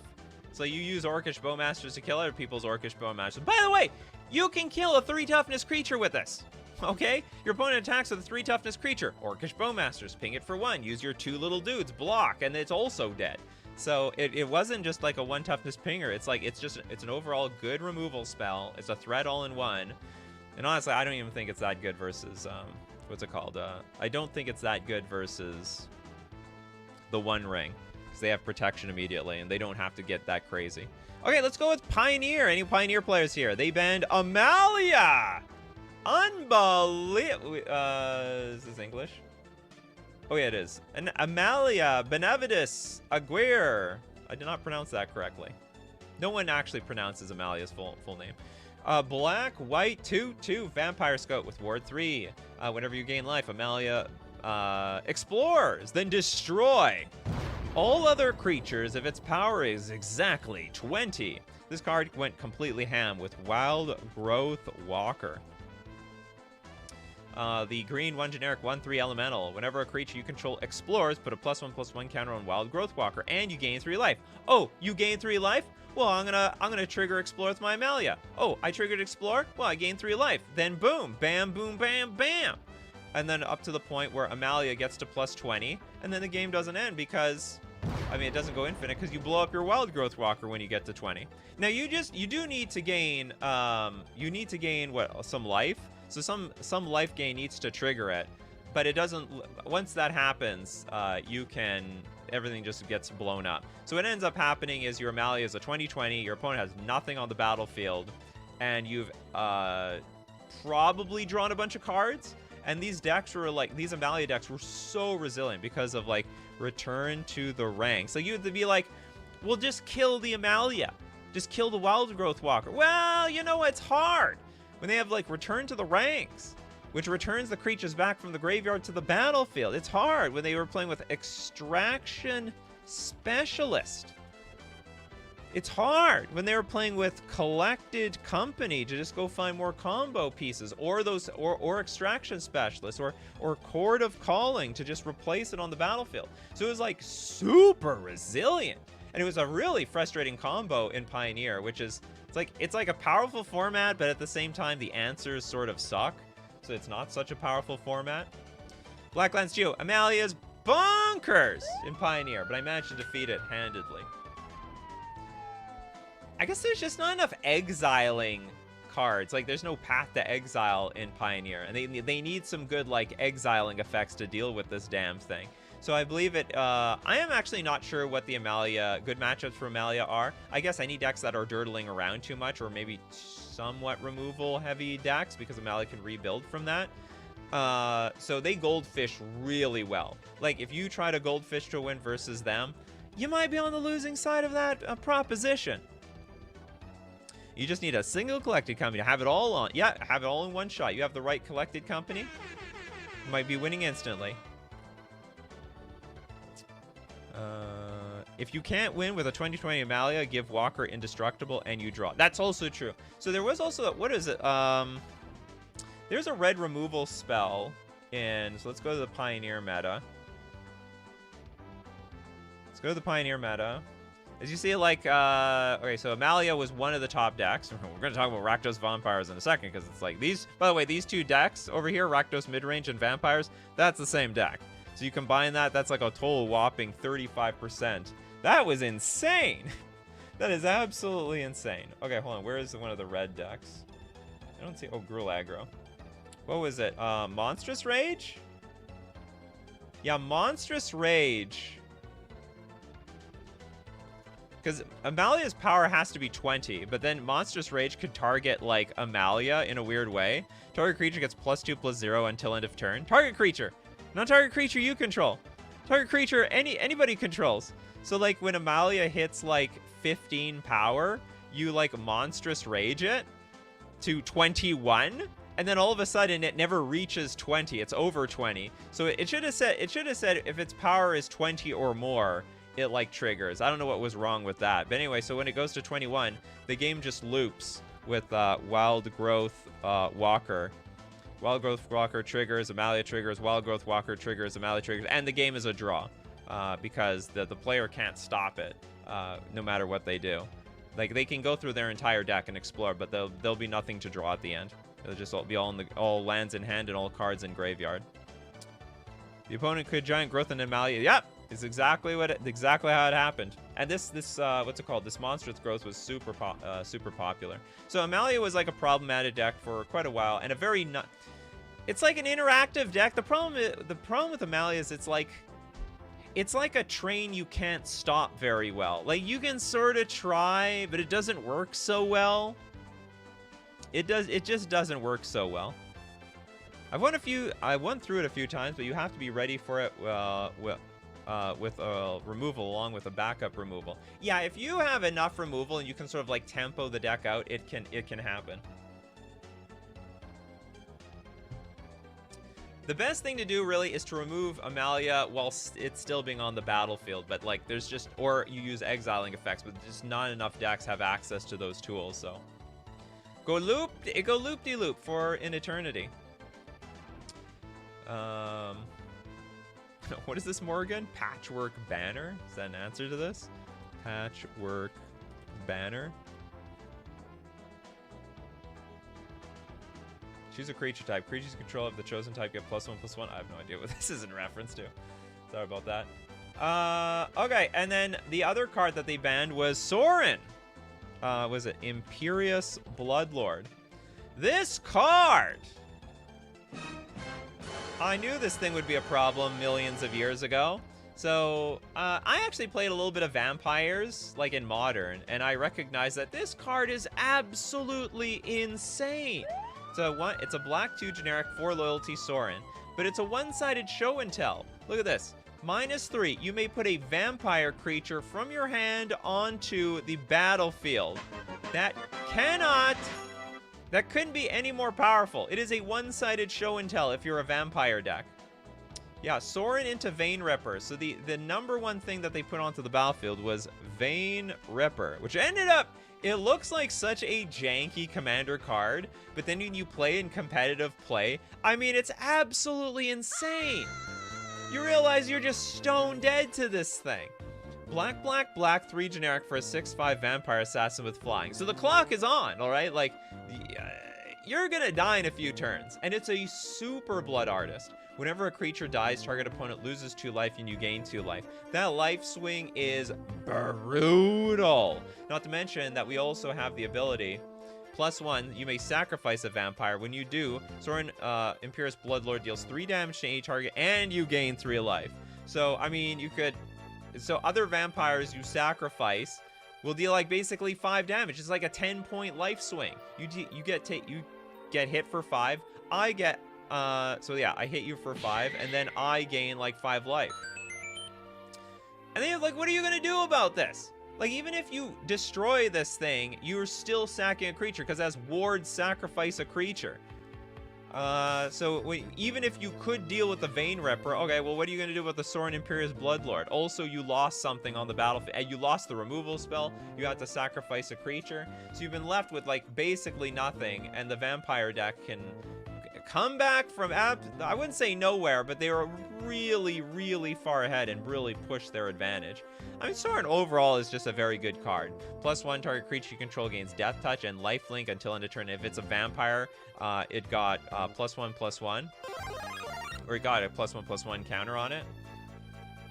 So you use Orcish Bowmasters to kill other people's Orcish Bowmasters. By the way, you can kill a 3 toughness creature with this. Okay? Your opponent attacks with a 3 toughness creature. Orcish Bowmasters, ping it for 1. Use your 2 little dudes, block, and it's also dead. So it wasn't just like a one toughness pinger. It's like it's an overall good removal spell. It's a threat all in one. And honestly, I don't even think it's that good versus what's it called? I don't think it's that good versus the One Ring, because they have protection immediately and they don't have to get that crazy. Okay, let's go with Pioneer. Any Pioneer players here? They banned Amalia. Unbelievable. Is this English? Oh yeah, it is. And Amalia Benavides Aguirre. I did not pronounce that correctly. No one actually pronounces Amalia's full name. Black, white, 2/2 Vampire Scout with Ward 3. Whenever you gain life, Amalia explores, then destroy all other creatures if its power is exactly 20. This card went completely ham with Wild Growth Walker. The green 1 generic 1/3 elemental. Whenever a creature you control explores, put a +1/+1 counter on Wild Growth Walker, and you gain 3 life. Oh, you gain 3 life? Well, I'm gonna trigger Explore with my Amalia. Oh, I triggered Explore? Well, I gain 3 life. Then boom, bam, boom, bam, bam. And then up to the point where Amalia gets to +20, and then the game doesn't end because, I mean, it doesn't go infinite because you blow up your Wild Growth Walker when you get to 20. Now you do need to gain, what, some life? So some life gain needs to trigger it, but it doesn't. Once that happens, everything just gets blown up. So what ends up happening is your Amalia is a 20/20. Your opponent has nothing on the battlefield, and you've probably drawn a bunch of cards. And these Amalia decks were so resilient because of like return to the ranks. So you have to be like, well, just kill the Amalia, just kill the Wild Growth Walker. Well, you know, it's hard when they have like return to the ranks, which returns the creatures back from the graveyard to the battlefield. It's hard when they were playing with Extraction Specialist. It's hard when they were playing with Collected Company to just go find more combo pieces, or Extraction Specialist, or Chord of Calling to just replace it on the battlefield. So it was like super resilient, and it was a really frustrating combo in Pioneer, which is it's like a powerful format, but at the same time the answers sort of suck. So it's not such a powerful format. Blacklands Geo, Amalia's bonkers in Pioneer, but I managed to defeat it handedly. I guess there's just not enough exiling cards. Like, there's no path to exile in Pioneer, and they need some good like exiling effects to deal with this damn thing. So I believe it. I am actually not sure what the good matchups for Amalia are. I guess any decks that are dirtling around too much, or maybe somewhat removal heavy decks, because Amalia can rebuild from that. So they goldfish really well. Like, if you try to goldfish to win versus them, you might be on the losing side of that proposition. You just need a single Collected Company to have it all on. Yeah, have it all in one shot. You have the right Collected Company, you might be winning instantly. If you can't win with a 20/20 Amalia, give Walker Indestructible and you draw. That's also true. So there was also, what is it? There's a red removal spell in, so let's go to the Pioneer meta. Let's go to the Pioneer meta. As you see, like, okay, so Amalia was one of the top decks. We're going to talk about Rakdos Vampires in a second, because it's like these, by the way, these two decks over here, Rakdos Midrange and Vampires, that's the same deck. So you combine that, that's like a total whopping 35%. That was insane. That is absolutely insane. Okay, hold on. Where is one of the red decks? I don't see, oh, Gruul Aggro. What was it? Monstrous Rage? Yeah, Monstrous Rage. Because Amalia's power has to be 20, but then Monstrous Rage could target, like, Amalia in a weird way. Target creature gets +2/+0 until end of turn. Target creature! Not target creature you control. Target creature anybody controls. So, like, when Amalia hits, like, 15 power, you, like, Monstrous Rage it to 21, and then all of a sudden it never reaches 20. It's over 20. So it should have said if its power is 20 or more, it like triggers. I don't know what was wrong with that. But anyway, so when it goes to 21, the game just loops with Wild Growth Walker. Wild Growth Walker triggers, Amalia triggers, Wild Growth Walker triggers, Amalia triggers, and the game is a draw because the player can't stop it no matter what they do. Like, they can go through their entire deck and explore, but there'll be nothing to draw at the end. It'll just be all lands in hand and all cards in graveyard. The opponent could Giant Growth and Amalia. Yep, it's exactly how it happened. And this what's it called? This Monstrous Growth was super popular. So Amalia was like a problematic deck for quite a while, and a very it's like an interactive deck. The problem with Amalia is it's like a train you can't stop very well. Like, you can sort of try, but it doesn't work so well. It just doesn't work so well. I went through it a few times, but you have to be ready for it with a removal along with a backup removal. Yeah, if you have enough removal and you can sort of like tempo the deck out, it can happen. The best thing to do really is to remove Amalia while it's still being on the battlefield, but like there's just, or you use exiling effects, but just not enough decks have access to those tools, so. Go loop-de-loop for an eternity. What is this, Morgan? Patchwork Banner? Is that an answer to this? Patchwork Banner. Choose a creature type. Creatures control of the chosen type get +1/+1. I have no idea what this is in reference to. Sorry about that. Okay, and then the other card that they banned was Sorin. Was it Imperious Bloodlord? This card! I knew this thing would be a problem millions of years ago. So, I actually played a little bit of Vampires, like in Modern, and I recognized that this card is absolutely insane. It's a black 2 generic 4 loyalty Sorin, but it's a one-sided show and tell. Look at this. -3, you may put a vampire creature from your hand onto the battlefield. That couldn't be any more powerful. It is a one-sided show and tell if you're a vampire deck. Yeah, Sorin into Vein Ripper. So the number one thing that they put onto the battlefield was Vein Ripper, which ended up, it looks like such a janky commander card, but then when you play in competitive play, I mean, it's absolutely insane. You realize you're just stone dead to this thing. Black, 3 generic for a 6/5 vampire assassin with flying. So the clock is on, all right? Like, you're gonna die in a few turns, and it's a super blood artist. Whenever a creature dies, target opponent loses 2 life and you gain 2 life. That life swing is brutal. Not to mention that we also have the ability, +1, you may sacrifice a vampire. When you do, Sorin Imperious Bloodlord deals 3 damage to any target and you gain 3 life. So, I mean, so other vampires you sacrifice will deal like basically 5 damage. It's like a 10-point life swing. You get hit for 5. I get, so yeah, I hit you for 5 and then I gain like 5 life. And then you're like, what are you gonna do about this? Like, even if you destroy this thing, you're still sacking a creature, because as wards sacrifice a creature. So even if you could deal with the Vein Ripper, okay, well, what are you going to do with the Sorin Imperious Bloodlord? Also, you lost something on the battlefield. You lost the removal spell. You had to sacrifice a creature. So you've been left with, like, basically nothing, and the vampire deck can come back from, I wouldn't say nowhere, but they were really, really far ahead and really pushed their advantage. I mean, Sorin overall is just a very good card. +1, target creature you control gains Death Touch and Lifelink until end of turn. If it's a vampire, it got +1/+1. Or it got a +1/+1 counter on it.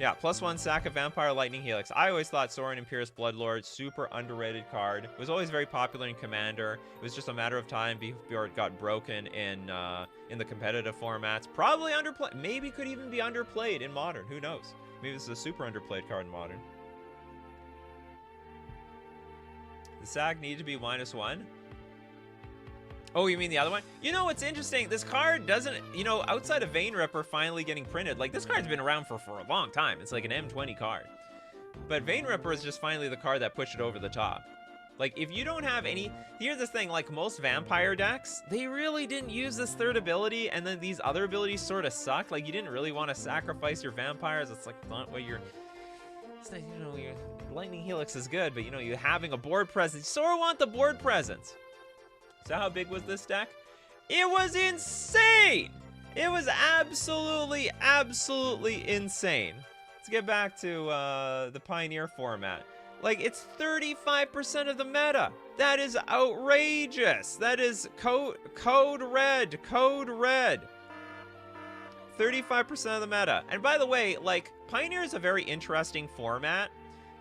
Yeah, +1, sack a vampire, lightning helix. I always thought Sorin Imperious Bloodlord, super underrated card. It was always very popular in Commander. It was just a matter of time before it got broken in the competitive formats. Probably underplayed. Maybe could even be underplayed in Modern. Who knows? Maybe this is a super underplayed card in Modern. The sack needed to be -1. Oh, you mean the other one? You know, what's interesting, this card doesn't, you know, outside of Vein Ripper finally getting printed, like, this card's been around for a long time. It's like an M20 card. But Vein Ripper is just finally the card that pushed it over the top. Like, if you don't have any, here's the thing, like, most vampire decks, they really didn't use this third ability, and then these other abilities sort of suck. Like, you didn't really want to sacrifice your vampires. It's like not what you're, it's not, you know, your Lightning Helix is good, but, you know, you having a board presence, you sort of want the board presence. So how big was this deck? It was insane! It was absolutely, absolutely insane. Let's get back to the Pioneer format. Like, it's 35% of the meta. That is outrageous. That is code red. 35% of the meta. And by the way, like, Pioneer is a very interesting format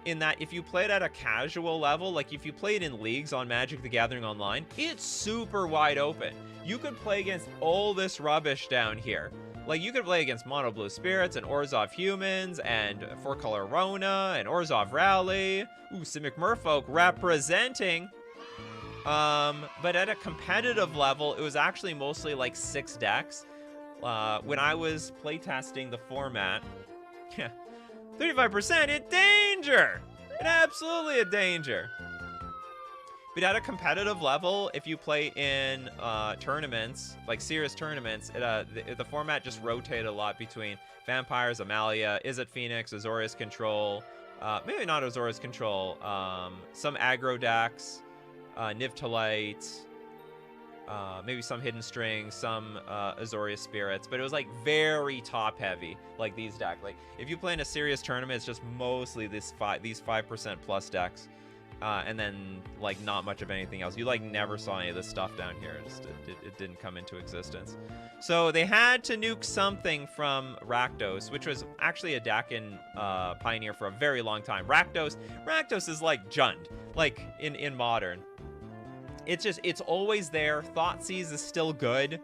in that if you play it at a casual level, like if you play it in leagues on Magic the Gathering Online, it's super wide open. You could play against all this rubbish down here. Like, you could play against Mono Blue Spirits and Orzhov Humans and 4-color Rona and Orzhov Rally. Ooh, Simic Merfolk representing. But at a competitive level, it was actually mostly like 6 decks. When I was playtesting the format, 35% in danger! In absolutely a danger. But at a competitive level, if you play in tournaments, like serious tournaments, the format just rotated a lot between Vampires, Amalia, Izzet Phoenix, Azorius Control, maybe not Azorius Control, some aggro decks, Nivtalite, maybe some Hidden Strings, some Azorius Spirits, but it was like very top heavy, like these decks. Like if you play in a serious tournament, it's just mostly these 5% plus decks. And then like not much of anything else. You like never saw any of this stuff down here. It didn't come into existence. So they had to nuke something from Rakdos, which was actually a deck in Pioneer for a very long time. Rakdos is like Jund, like in Modern. It's always there. Thoughtseize is still good.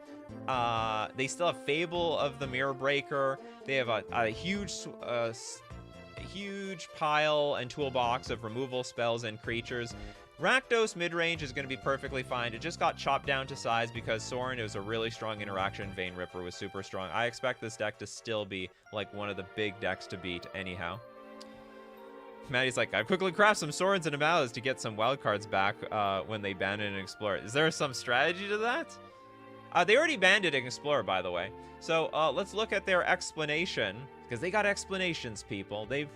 They still have Fable of the Mirror Breaker. They have a huge pile and toolbox of removal spells and creatures. Rakdos mid-range is going to be perfectly fine. It just got chopped down to size because Sorin, it was a really strong interaction. Vein Ripper was super strong. I expect this deck to still be like one of the big decks to beat anyhow. Maddie's like, I quickly craft some Sorins and Amalas to get some wild cards back when they ban it in Explorer. Is there some strategy to that? They already banned it in Explorer, by the way. So let's look at their explanation, because they got explanations, people. They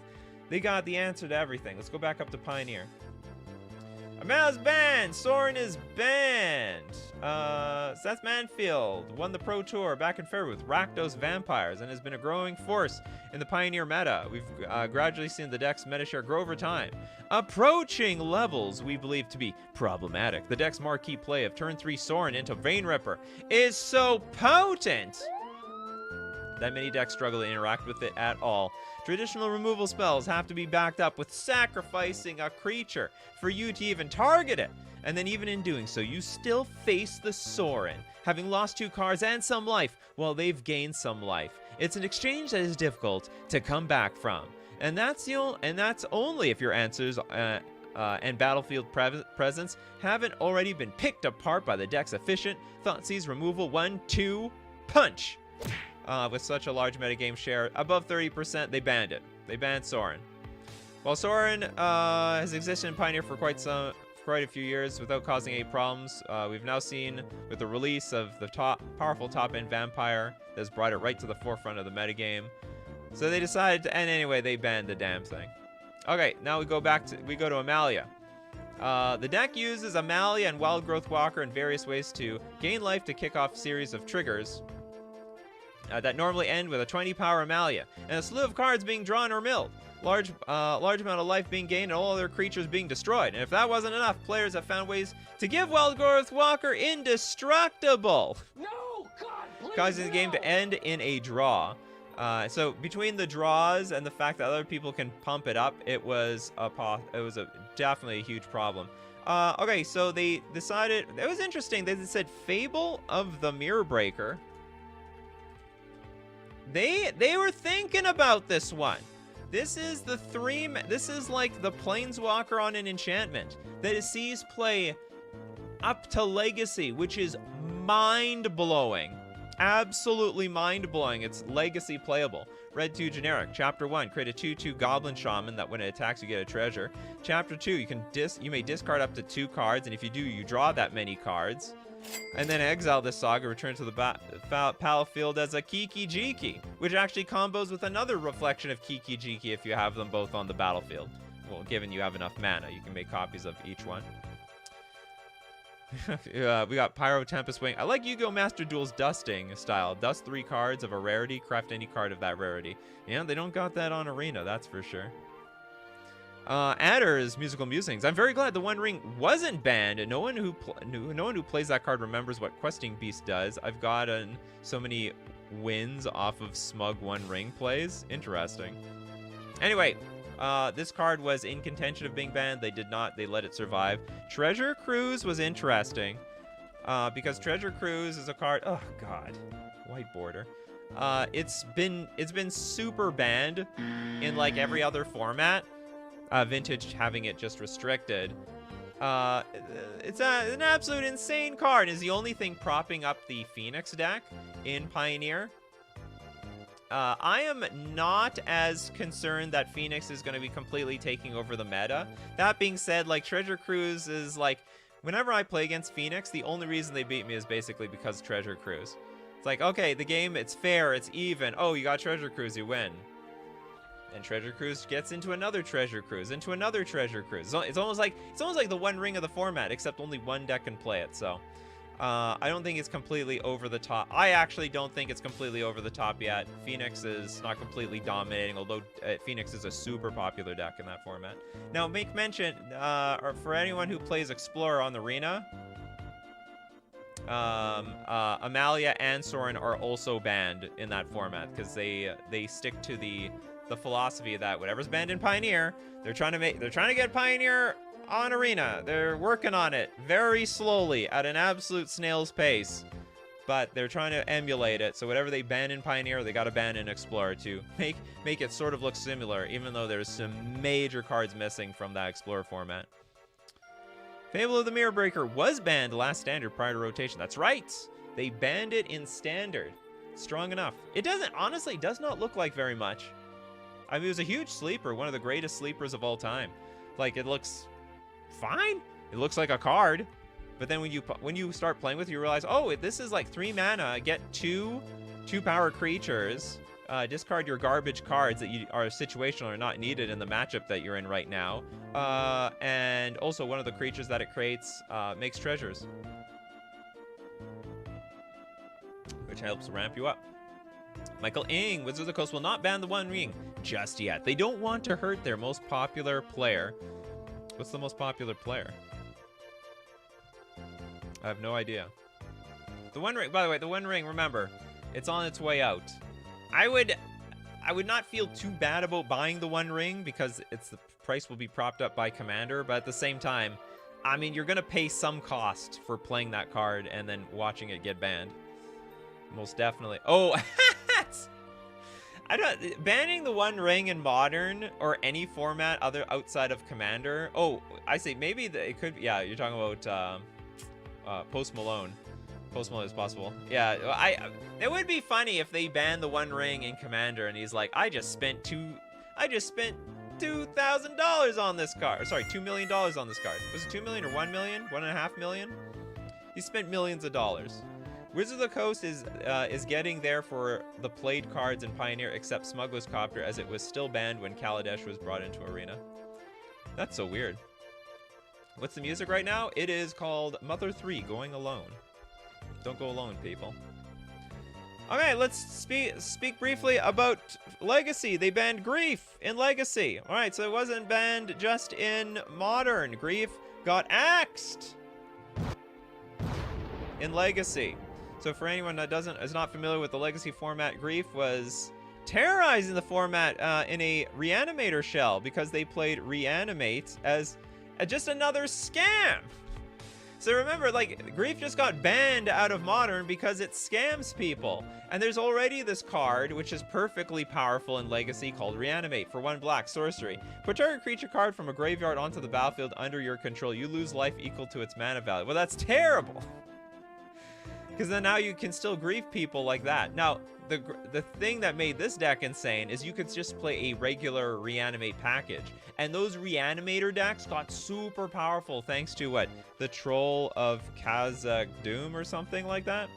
got the answer to everything. Let's go back up to Pioneer. Amala's banned. Sorin is banned. Seth Manfield won the Pro Tour back in February with Rakdos Vampires and has been a growing force in the Pioneer meta. We've gradually seen the deck's meta share grow over time, approaching levels we believe to be problematic. The deck's marquee play of turn 3 Sorin into Vein Ripper is so potent that many decks struggle to interact with it at all. Traditional removal spells have to be backed up with sacrificing a creature for you to even target it. And then even in doing so, you still face the Sorin, having lost 2 cards and some life, while they've gained some life. It's an exchange that is difficult to come back from. And that's only if your answers and battlefield presence haven't already been picked apart by the deck's efficient Thoughtseize removal 1-2 punch. With such a large metagame share, above 30%, they banned it. They banned Sorin. While Sorin has existed in Pioneer for quite a few years without causing any problems, we've now seen with the release of the powerful top-end Vampire that's brought it right to the forefront of the metagame. So they decided to, and anyway, they banned the damn thing. Okay, now we go to Amalia. The deck uses Amalia and Wild Growth Walker in various ways to gain life to kick off a series of triggers that normally end with a 20 power Amalia, and a slew of cards being drawn or milled, large amount of life being gained, and all other creatures being destroyed. And if that wasn't enough, players have found ways to give Wild Growth Walker indestructible,
No, God, please,
causing the game to end in a draw. So between the draws and the fact that other people can pump it up, it was definitely a huge problem. Okay, so they decided, it was interesting, they said Fable of the Mirror Breaker. They were thinking about this one. This is this is like the Planeswalker on an enchantment that sees play up to Legacy, which is mind-blowing. Absolutely mind-blowing. It's Legacy playable. Red 2 generic. Chapter 1, create a 2/2 Goblin Shaman that when it attacks you get a treasure. Chapter 2, you may discard up to 2 cards, and if you do, you draw that many cards. And then exile this saga, return to the battlefield as a Kiki Jiki, which actually combos with another reflection of Kiki Jiki if you have them both on the battlefield. Well, given you have enough mana, you can make copies of each one. We got Pyro Tempest Wing. I like Yu-Gi-Oh! Master Duel's dusting style. Dust 3 cards of a rarity, craft any card of that rarity. Yeah, they don't got that on Arena, that's for sure. Adder's Musical Musings. I'm very glad the One Ring wasn't banned. No one who plays that card remembers what Questing Beast does. I've gotten so many wins off of smug One Ring plays. Interesting. Anyway, This card was in contention of being banned. They did not. They let it survive. Treasure Cruise was interesting. Because Treasure Cruise is a card. Oh God, white border. It's been super banned in like every other format. Vintage having it just restricted. It's an absolute insane card. Is the only thing propping up the Phoenix deck in Pioneer. I am not as concerned that Phoenix is going to be completely taking over the meta. That being said, like Treasure Cruise is like, whenever I play against Phoenix, the only reason they beat me is basically because Treasure Cruise. It's like, okay, the game, it's fair, it's even. Oh, you got Treasure Cruise, you win. And Treasure Cruise gets into another Treasure Cruise, into another Treasure Cruise. It's almost like the One Ring of the format, except only one deck can play it. So, I don't think it's completely over the top. I actually don't think it's completely over the top yet. Phoenix is not completely dominating, although Phoenix is a super popular deck in that format. Now, make mention, or for anyone who plays Explorer on the Arena, Amalia and Sorin are also banned in that format because they stick to the philosophy that whatever's banned in Pioneer, they're trying to get Pioneer on Arena. They're working on it very slowly at an absolute snail's pace, but they're trying to emulate it. So whatever they ban in Pioneer, they got to ban in Explorer to make it sort of look similar, even though there's some major cards missing from that Explorer format. Fable of the Mirror Breaker was banned last Standard prior to rotation. That's right. They banned it in Standard. Strong enough. It honestly does not look like very much. I mean, it was a huge sleeper, one of the greatest sleepers of all time. Like, it looks fine. It looks like a card. But then when you start playing with it, you realize, oh, this is like 3 mana. Get 2 power creatures. Discard your garbage cards that are situational or not needed in the matchup that you're in right now. And also one of the creatures that it creates makes treasures, which helps ramp you up. Michael Ing, Wizards of the Coast will not ban the One Ring just yet. They don't want to hurt their most popular player. What's the most popular player? I have no idea. The One Ring, by the way, the One Ring, remember, it's on its way out. I would not feel too bad about buying the One Ring because the price will be propped up by Commander, but at the same time, I mean, you're going to pay some cost for playing that card and then watching it get banned. Most definitely. Oh, banning the One Ring in Modern or any format outside of Commander. Oh, I see. Maybe it could. Yeah, you're talking about Post Malone. Post Malone is possible. Yeah, it would be funny if they banned the One Ring in Commander and he's like, I just spent $2,000 on this card. Or, sorry, $2 million on this card. Was it 2 million or 1 million? 1.5 million? He spent millions of dollars. Wizards of the Coast is getting there for the played cards in Pioneer, except Smuggler's Copter, as it was still banned when Kaladesh was brought into Arena. That's so weird. What's the music right now? It is called Mother 3, Going Alone. Don't go alone, people. Okay, let's speak briefly about Legacy. They banned Grief in Legacy. All right, so it wasn't banned just in Modern. Grief got axed in Legacy. So for anyone that is not familiar with the Legacy format, Grief was terrorizing the format in a Reanimator shell because they played Reanimate as just another scam. So remember, like, Grief just got banned out of Modern because it scams people. And there's already this card, which is perfectly powerful in Legacy, called Reanimate for 1 black sorcery. Put target creature card from a graveyard onto the battlefield under your control. You lose life equal to its mana value. Well, that's terrible. Because then now you can still grieve people like that. Now, the thing that made this deck insane is you could just play a regular Reanimate package. And those Reanimator decks got super powerful thanks to, what? The Troll of Khazad-dûm or something like that?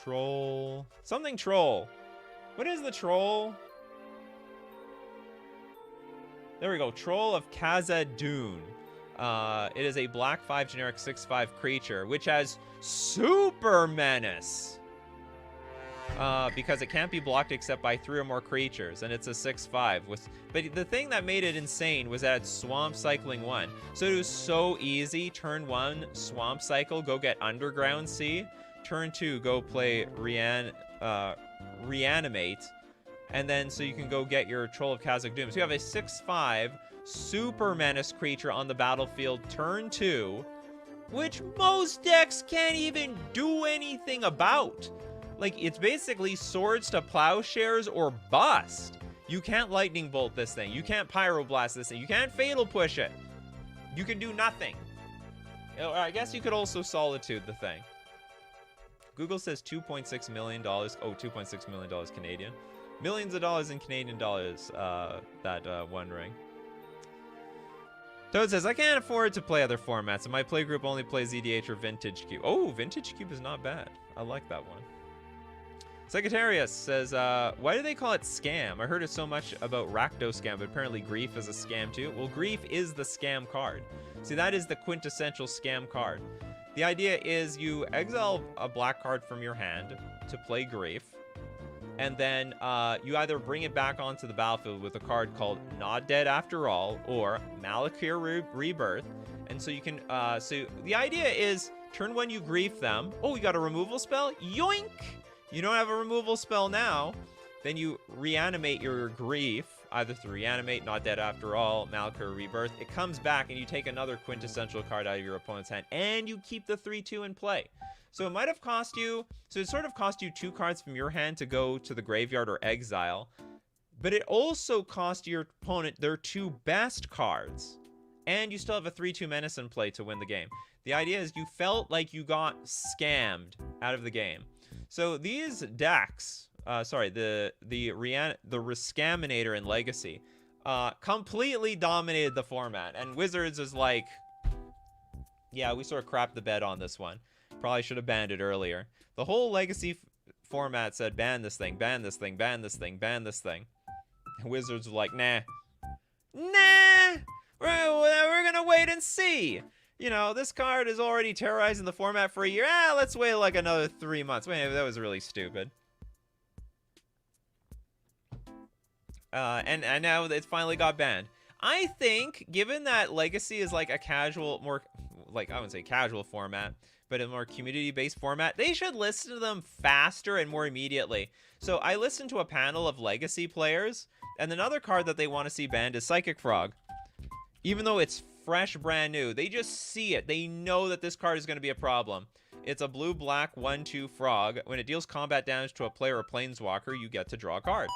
Troll... Something Troll. What is the Troll? There we go. Troll of Khazad-dûm. It is a black 5 generic 6/5 creature, which has super menace. Because it can't be blocked except by 3 or more creatures, and it's a 6/5. But the thing that made it insane was that it's Swamp Cycling 1. So it was so easy. Turn 1, Swamp Cycle, go get Underground Sea. Turn 2, go play Reanimate. And then so you can go get your Troll of Kazakh Doom. So you have a 6/5 super menace creature on the battlefield turn 2, which most decks can't even do anything about. Like, it's basically swords to plowshares or bust. You can't lightning bolt this thing. You can't pyroblast this thing. You can't fatal push it. You can do nothing. Or I guess you could also solitude the thing. Google says $2.6 million. Oh, $2.6 million Canadian. Millions of dollars in Canadian dollars, wondering. Toad says, I can't afford to play other formats, and my playgroup only plays EDH or Vintage Cube. Oh, Vintage Cube is not bad. I like that one. Sagittarius says, why do they call it scam? I heard it so much about Rakdos scam, but apparently Grief is a scam too. Well, Grief is the scam card. See, that is the quintessential scam card. The idea is you exile a black card from your hand to play Grief, and then you either bring it back onto the battlefield with a card called Not Dead After All or Malakir Rebirth. And so you can, so the idea is turn 1 you Grief them. Oh, you got a removal spell? Yoink! You don't have a removal spell now. Then you reanimate your Grief, either through Reanimate, Not Dead After All, Malakir Rebirth. It comes back and you take another quintessential card out of your opponent's hand, and you keep the 3/2 in play. So it might have cost you, so it sort of cost you 2 cards from your hand to go to the graveyard or exile, but it also cost your opponent their 2 best cards, and you still have a 3/2 menace in play to win the game. The idea is you felt like you got scammed out of the game. So these decks, the Rescaminator in Legacy, completely dominated the format, and Wizards is like, yeah, we sort of crapped the bed on this one. Probably should have banned it earlier. The whole Legacy format said ban this thing, ban this thing, ban this thing, ban this thing. And Wizards were like, nah. Nah! We're gonna wait and see. You know, this card is already terrorizing the format for a year. Let's wait like another 3 months. Wait, that was really stupid. And now it finally got banned. I think, given that Legacy is like a casual, more, like, I wouldn't say casual format, but a more community-based format, they should listen to them faster and more immediately. So I listened to a panel of Legacy players, and another card that they want to see banned is Psychic Frog. Even though it's fresh, brand new, they just see it. They know that this card is going to be a problem. It's a blue-black 1/2 frog. When it deals combat damage to a player or planeswalker, you get to draw a card.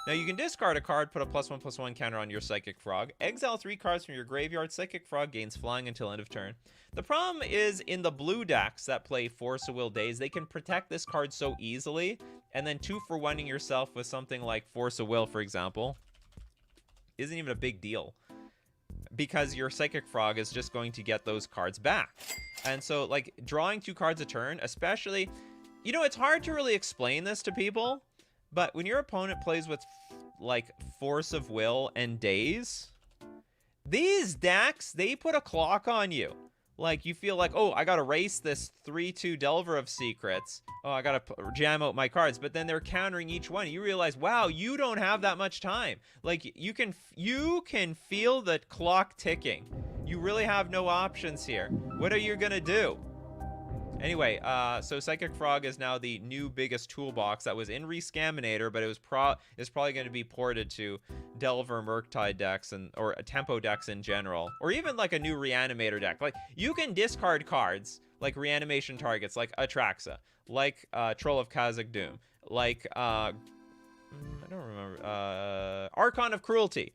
Now, you can discard a card, put a +1/+1 counter on your Psychic Frog. Exile 3 cards from your graveyard. Psychic Frog gains flying until end of turn. The problem is, in the blue decks that play Force of Will Days, they can protect this card so easily, and then 2-for-1ing yourself with something like Force of Will, for example, isn't even a big deal, because your Psychic Frog is just going to get those cards back. And so, like, drawing 2 cards a turn, especially, you know, it's hard to really explain this to people, but when your opponent plays with, like, Force of Will and Daze, these decks, they put a clock on you. Like, you feel like, oh, I gotta race this 3/2 Delver of Secrets. Oh, I gotta jam out my cards. But then they're countering each one. You realize, wow, you don't have that much time. Like, you can feel the clock ticking. You really have no options here. What are you gonna do? Anyway, so Psychic Frog is now the new biggest toolbox that was in Rescaminator, but it was probably going to be ported to Delver Murktide decks or Tempo decks in general, or even like a new Reanimator deck. Like, you can discard cards like reanimation targets, like Atraxa, like Troll of Kazakh Doom, like I don't remember, Archon of Cruelty,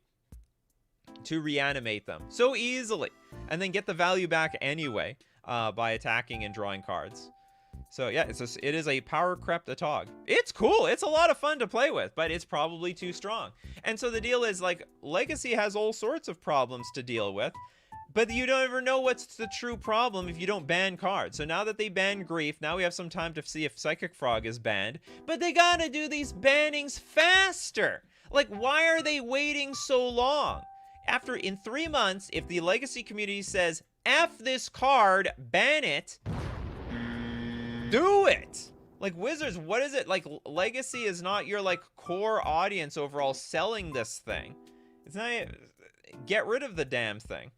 to reanimate them so easily, and then get the value back anyway. By attacking and drawing cards. So yeah, it is a power crept Atog. It's cool. It's a lot of fun to play with, but it's probably too strong. And so the deal is, like, Legacy has all sorts of problems to deal with, but you don't ever know what's the true problem if you don't ban cards. So now that they banned Grief, now we have some time to see if Psychic Frog is banned, but they gotta do these bannings faster. Like, why are they waiting so long? In 3 months, if the Legacy community says, F this card, ban it, do it. Like, Wizards, what is it? Like, Legacy is not your, like, core audience overall selling this thing. It's not, get rid of the damn thing.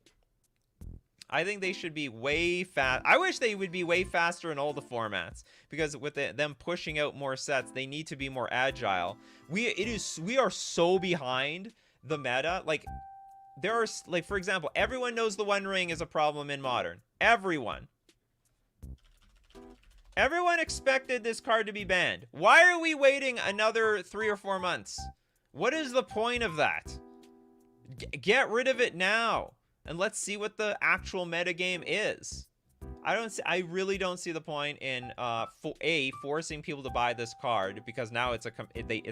I think they should be way fast. I wish they would be way faster in all the formats, because with them pushing out more sets, they need to be more agile. We are so behind the meta. Like, there are, like, for example, everyone knows the One Ring is a problem in Modern. Everyone expected this card to be banned. Why are we waiting another 3 or 4 months? What is the point of that? Get rid of it now, and let's see what the actual metagame is. I really don't see the point in forcing people to buy this card, because now it's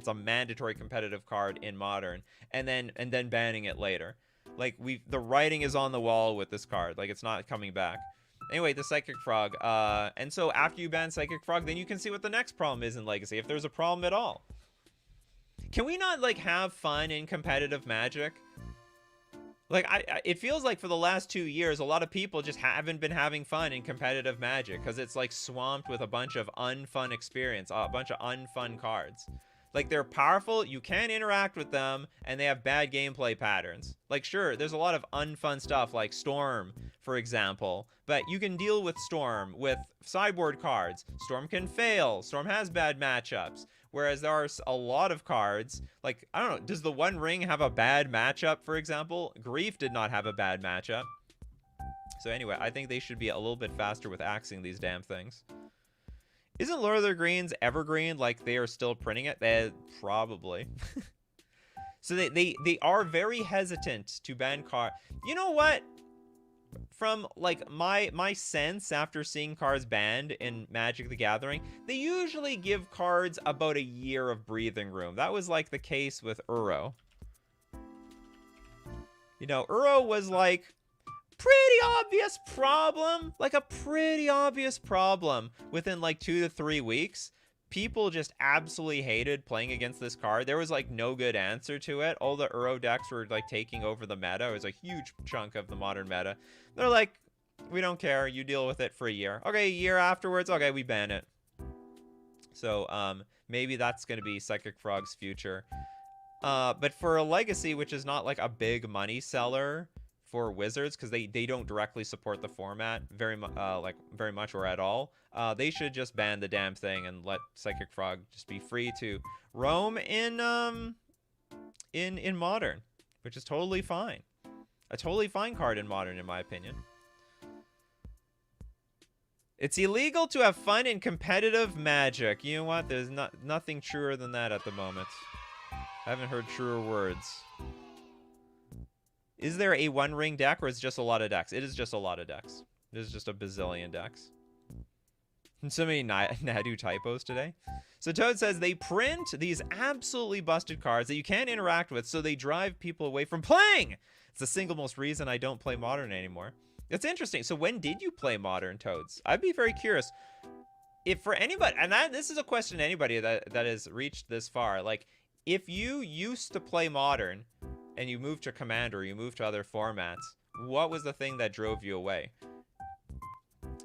a mandatory competitive card in Modern, and then banning it later. Like, the writing is on the wall with this card. Like, it's not coming back. Anyway, the Psychic Frog. And so after you ban Psychic Frog, then you can see what the next problem is in Legacy, if there's a problem at all. Can we not, like, have fun in competitive Magic? Like, it feels like for the last 2 years, a lot of people just haven't been having fun in competitive Magic, because it's, like, swamped with a bunch of unfun experience, a bunch of unfun cards. Like, they're powerful, you can interact with them, and they have bad gameplay patterns. Like, sure, there's a lot of unfun stuff, like Storm, for example, but you can deal with Storm with sideboard cards. Storm can fail. Storm has bad matchups. Whereas there are a lot of cards, like, I don't know, does the One Ring have a bad matchup, for example? Grief did not have a bad matchup. So anyway, I think they should be a little bit faster with axing these damn things. Isn't Lord of the Greens evergreen, like they are still printing it? Probably. So they are very hesitant to ban cards. You know what? From, like, my sense after seeing cards banned in Magic the Gathering, they usually give cards about a year of breathing room. That was, like, the case with Uro. You know, Uro was, like, pretty obvious problem. Like, a pretty obvious problem within, like, 2 to 3 weeks. People just absolutely hated playing against this card. There was, like, no good answer to it. All the Uro decks were, like, taking over the meta. It was a huge chunk of the Modern meta. They're like, we don't care. You deal with it for a year. Okay, a year afterwards, okay, we ban it. So, maybe that's going to be Psychic Frog's future. But for a Legacy, which is not, like, a big money seller for Wizards, because they don't directly support the format very much or at all, they should just ban the damn thing and let Psychic Frog just be free to roam in Modern, which is totally fine. A totally fine card in Modern, in my opinion. It's illegal to have fun in competitive Magic. You know what? There's nothing truer than that at the moment. I haven't heard truer words. Is there a One Ring deck, or is it just a lot of decks? It is just a lot of decks. It is just a bazillion decks. And so many Nadu typos today. So Toad says they print these absolutely busted cards that you can't interact with, so they drive people away from playing. It's the single most reason I don't play Modern anymore. It's interesting. So when did you play Modern, Toads? I'd be very curious. If for anybody, and this is a question to anybody that has reached this far, like, if you used to play Modern and you moved to Commander, you moved to other formats, what was the thing that drove you away?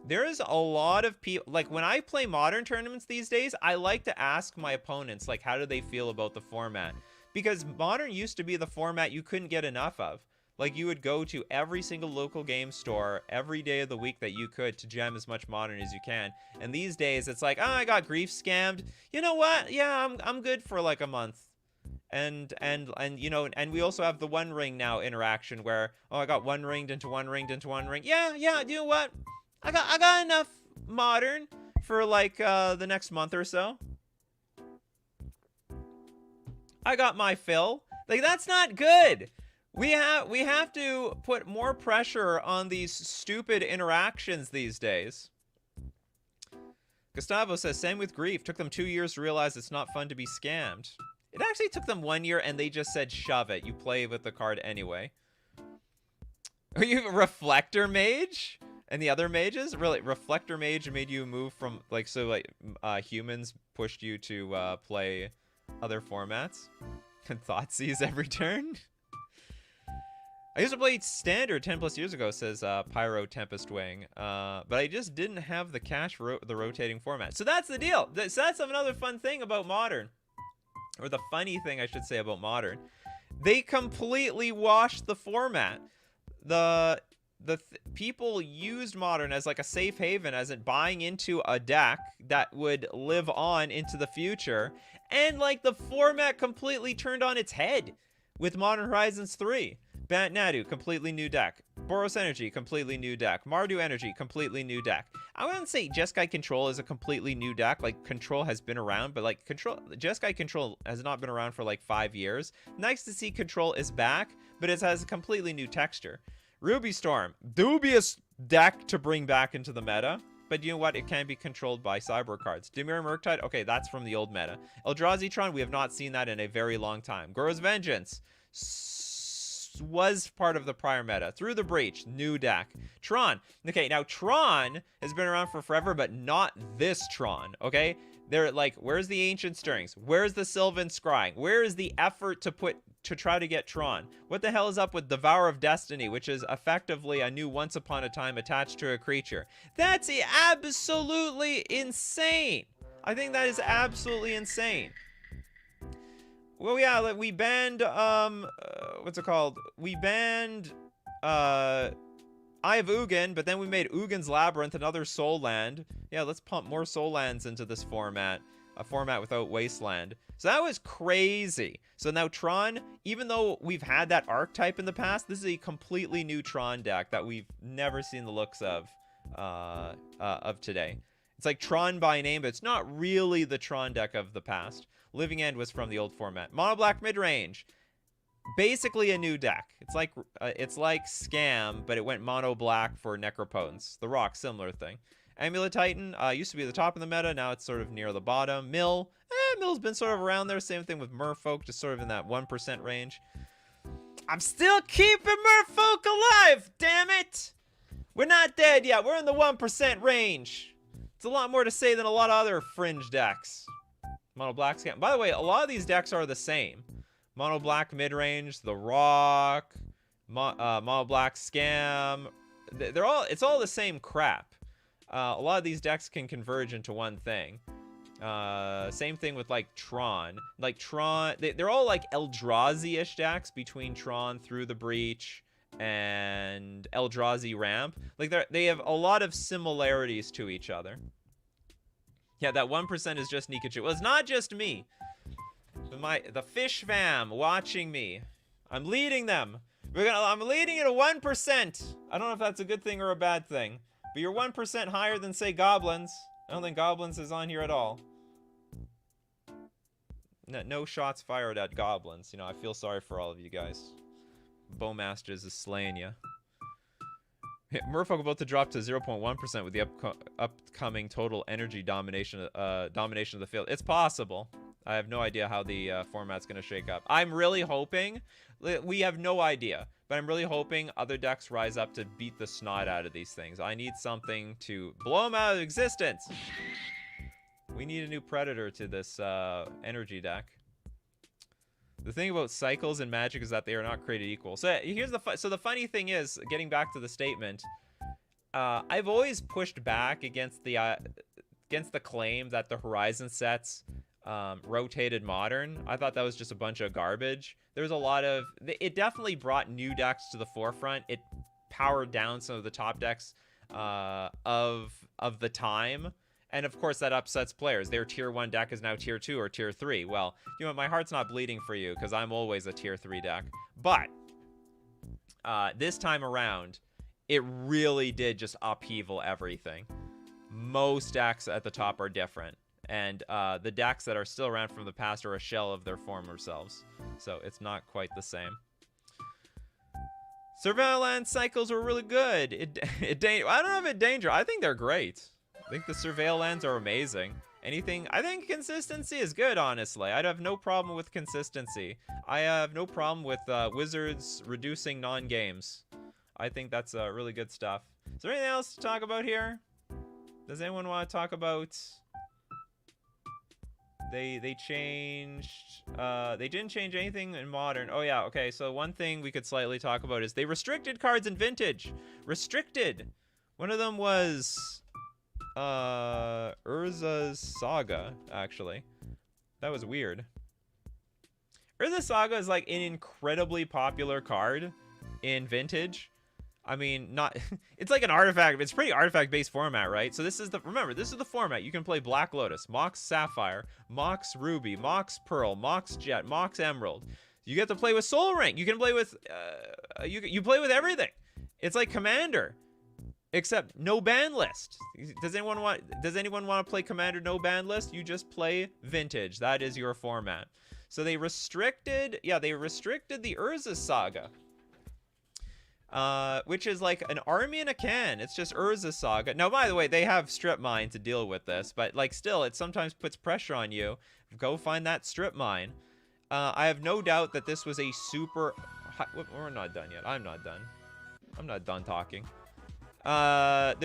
There is a lot of people, like, when I play Modern tournaments these days, I like to ask my opponents, like, how do they feel about the format? Because Modern used to be the format you couldn't get enough of. Like, you would go to every single local game store every day of the week that you could to gem as much Modern as you can. And these days, it's like, oh, I got grief scammed. You know what? Yeah, I'm good for like a month. And you know, and we also have the One Ring now interaction where, oh, I got One Ringed into One Ringed into One Ring. Yeah, you know what? I got enough Modern for like the next month or so. I got my fill. Like, that's not good. We have to put more pressure on these stupid interactions these days. Gustavo says, same with grief. Took them 2 years to realize it's not fun to be scammed. It actually took them 1 year, and they just said, shove it. You play with the card anyway. Are you Reflector Mage? And the other mages? Really, Reflector Mage made you move from, like, so, like, humans pushed you to play other formats? And Thoughtseize every turn? I used to play Standard 10 plus years ago, says Pyro Tempest Wing, but I just didn't have the cash for the rotating format. So that's the deal. So that's another fun thing about Modern, or the funny thing I should say about Modern. They completely washed the format. people used Modern as like a safe haven, as in buying into a deck that would live on into the future, and like the format completely turned on its head with Modern Horizons 3. Bant Nadu, completely new deck. Boros Energy, completely new deck. Mardu Energy, completely new deck. I wouldn't say Jeskai Control is a completely new deck. Like, Control has been around, but like Jeskai Control has not been around for like 5 years. Nice to see Control is back, but it has a completely new texture. Ruby Storm, dubious deck to bring back into the meta, but you know what? It can be controlled by Cyber cards. Dimir Murktide, okay, that's from the old meta. Eldrazi Tron, we have not seen that in a very long time. Goro's Vengeance was part of the prior meta. Through the Breach, new deck. Tron, okay, now Tron has been around for forever, but not this Tron, okay? They're like, where's the Ancient Stirrings? Where's the Sylvan Scrying? Where is the effort to try to get Tron? What the hell is up with Devourer of Destiny, which is effectively a new Once Upon a Time attached to a creature? That's absolutely insane. I think that is absolutely insane. Well, yeah, like, we banned, what's it called? We banned, Eye of Ugin, but then we made Ugin's Labyrinth another Soul Land. Yeah, let's pump more Soul Lands into this format. A format without Wasteland. So that was crazy. So now Tron, even though we've had that archetype in the past, this is a completely new Tron deck that we've never seen the looks of today. It's like Tron by name, but it's not really the Tron deck of the past. Living End was from the old format. Mono Black Midrange, basically a new deck. It's like Scam, but it went Mono Black for Necropotence. The Rock, similar thing. Amulet Titan used to be at the top of the meta. Now it's sort of near the bottom. Mill's been sort of around there. Same thing with Merfolk, just sort of in that 1% range. I'm still keeping Merfolk alive, damn it! We're not dead yet. We're in the 1% range. It's a lot more to say than a lot of other fringe decks. Mono Black Scam. By the way, a lot of these decks are the same. Mono Black Midrange, The Rock, Mono Black Scam. It's all the same crap. A lot of these decks can converge into one thing. Same thing with like Tron. Like Tron, they're all like Eldrazi-ish decks between Tron, Through the Breach, and Eldrazi Ramp. Like they have a lot of similarities to each other. Yeah, that 1% is just Nikachu. Well, it's not just me. The fish fam watching me. I'm leading them. I'm leading it at 1%. I don't know if that's a good thing or a bad thing. But you're 1% higher than, say, Goblins. I don't think Goblins is on here at all. No shots fired at Goblins. You know, I feel sorry for all of you guys. Bowmasters is slaying you. Merfolk about to drop to 0.1% with the upcoming total energy domination of the field. It's possible. I have no idea how the format's going to shake up. I'm really hoping... We have no idea. But I'm really hoping other decks rise up to beat the snot out of these things. I need something to blow them out of existence. We need a new Predator to this energy deck. The thing about cycles and Magic is that they are not created equal. So here's the funny thing is, getting back to the statement, I've always pushed back against the claim that the Horizon sets rotated Modern. I thought that was just a bunch of garbage. There's a lot of... It definitely brought new decks to the forefront. It powered down some of the top decks of the time. And of course that upsets players. Their tier 1 deck is now tier 2 or tier 3. Well, you know, my heart's not bleeding for you because I'm always a tier 3 deck. But this time around, it really did just upheaval everything. Most decks at the top are different. And the decks that are still around from the past are a shell of their former selves. So it's not quite the same. Surveil Land cycles were really good. I don't know if it danger. I think they're great. I think the Surveil Lands are amazing. I think consistency is good, honestly. I'd have no problem with consistency. I have no problem with Wizards reducing non-games. I think that's really good stuff. Is there anything else to talk about here? Does anyone want to talk about... They changed... they didn't change anything in Modern. Oh, yeah, okay. So one thing we could slightly talk about is they restricted cards in Vintage. Restricted. One of them was... Urza's Saga, actually. That was weird. Urza's Saga is like an incredibly popular card in Vintage. I mean, not it's like an artifact. It's pretty artifact-based format, right? So this is remember, this is the format. You can play Black Lotus, Mox Sapphire, Mox Ruby, Mox Pearl, Mox Jet, Mox Emerald. You get to play with Soul Ring. You can play with you play with everything. It's like Commander, except no ban list. Does anyone want to play Commander no ban list? You just play Vintage. That is your format. So they restricted the Urza Saga. Which is like an army in a can. It's just Urza Saga. Now, by the way, they have strip mine to deal with this, but like still, it sometimes puts pressure on you. Go find that strip mine. I have no doubt that this was a super... We're not done yet. I'm not done. I'm not done talking. I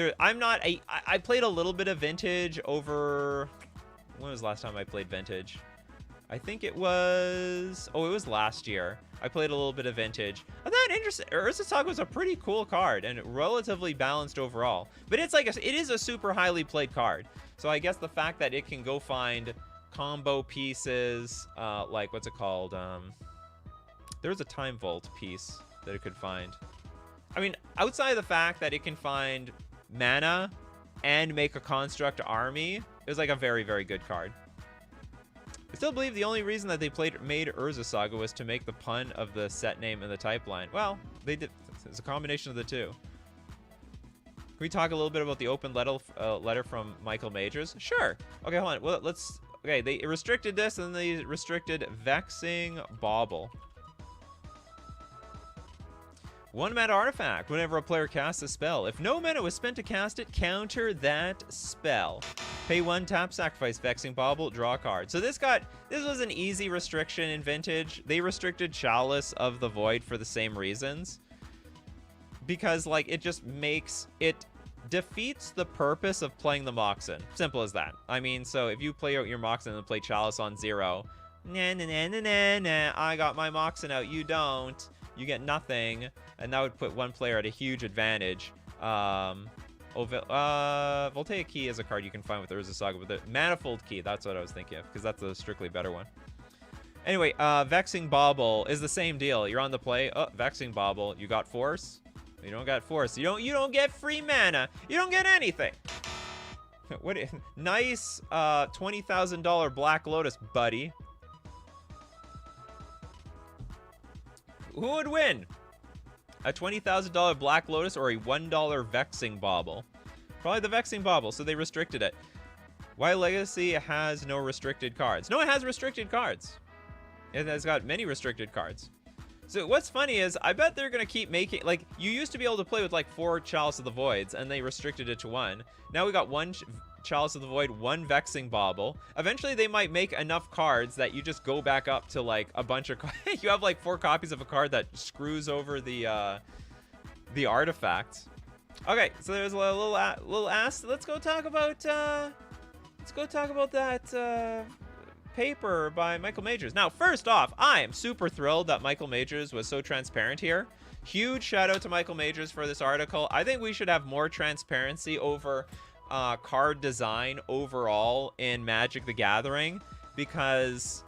played a little bit of Vintage over... When was the last time I played Vintage? I think it was... Oh, it was last year. I played a little bit of Vintage. I thought interesting. Urza Saga was a pretty cool card and relatively balanced overall. But it's like it is a super highly played card. So I guess the fact that it can go find combo pieces, like what's it called? There was a Time Vault piece that it could find. I mean, outside of the fact that it can find mana and make a construct army, it was like a very, very good card. I still believe the only reason that they made Urza Saga was to make the pun of the set name and the type line. Well, they did. It's a combination of the two. Can we talk a little bit about the open letter from Michael Majors? Sure. Okay, hold on. Well, let's... Okay, they restricted this, and then they restricted Vexing Bauble. 1 mana artifact. Whenever a player casts a spell, if no mana was spent to cast it, counter that spell. Pay 1, tap, sacrifice Vexing Bauble, draw a card. So this was an easy restriction in Vintage. They restricted Chalice of the Void for the same reasons. Because, like, it just defeats the purpose of playing the Moxen. Simple as that. I mean, so if you play out your Moxen and play Chalice on 0, I got my Moxen out, you don't. You get nothing, and that would put one player at a huge advantage. Voltaic Key is a card you can find with Urza Saga, but the Manifold Key, that's what I was thinking of, because that's a strictly better one. Anyway, Vexing Bauble is the same deal. You're on the play. Oh, Vexing Bauble. You got Force? You don't got Force. You don't get free mana. You don't get anything. What? Nice $20,000 Black Lotus, buddy. Who would win? A $20,000 Black Lotus or a $1 Vexing Bauble? Probably the Vexing Bauble, so they restricted it. Why Legacy has no restricted cards? No, it has restricted cards. It has got many restricted cards. So what's funny is, I bet they're going to keep making... Like, you used to be able to play with, like, 4 Chalice of the Voids, and they restricted it to 1. Now we got 1 Chalice of the Void, 1 Vexing Bauble. Eventually, they might make enough cards that you just go back up to, like, a bunch of... You have, like, 4 copies of a card that screws over the artifact. Okay, so there's a little ask. Let's go talk about that paper by Michael Majors. Now, first off, I am super thrilled that Michael Majors was so transparent here. Huge shout out to Michael Majors for this article. I think we should have more transparency over card design overall in Magic the Gathering, because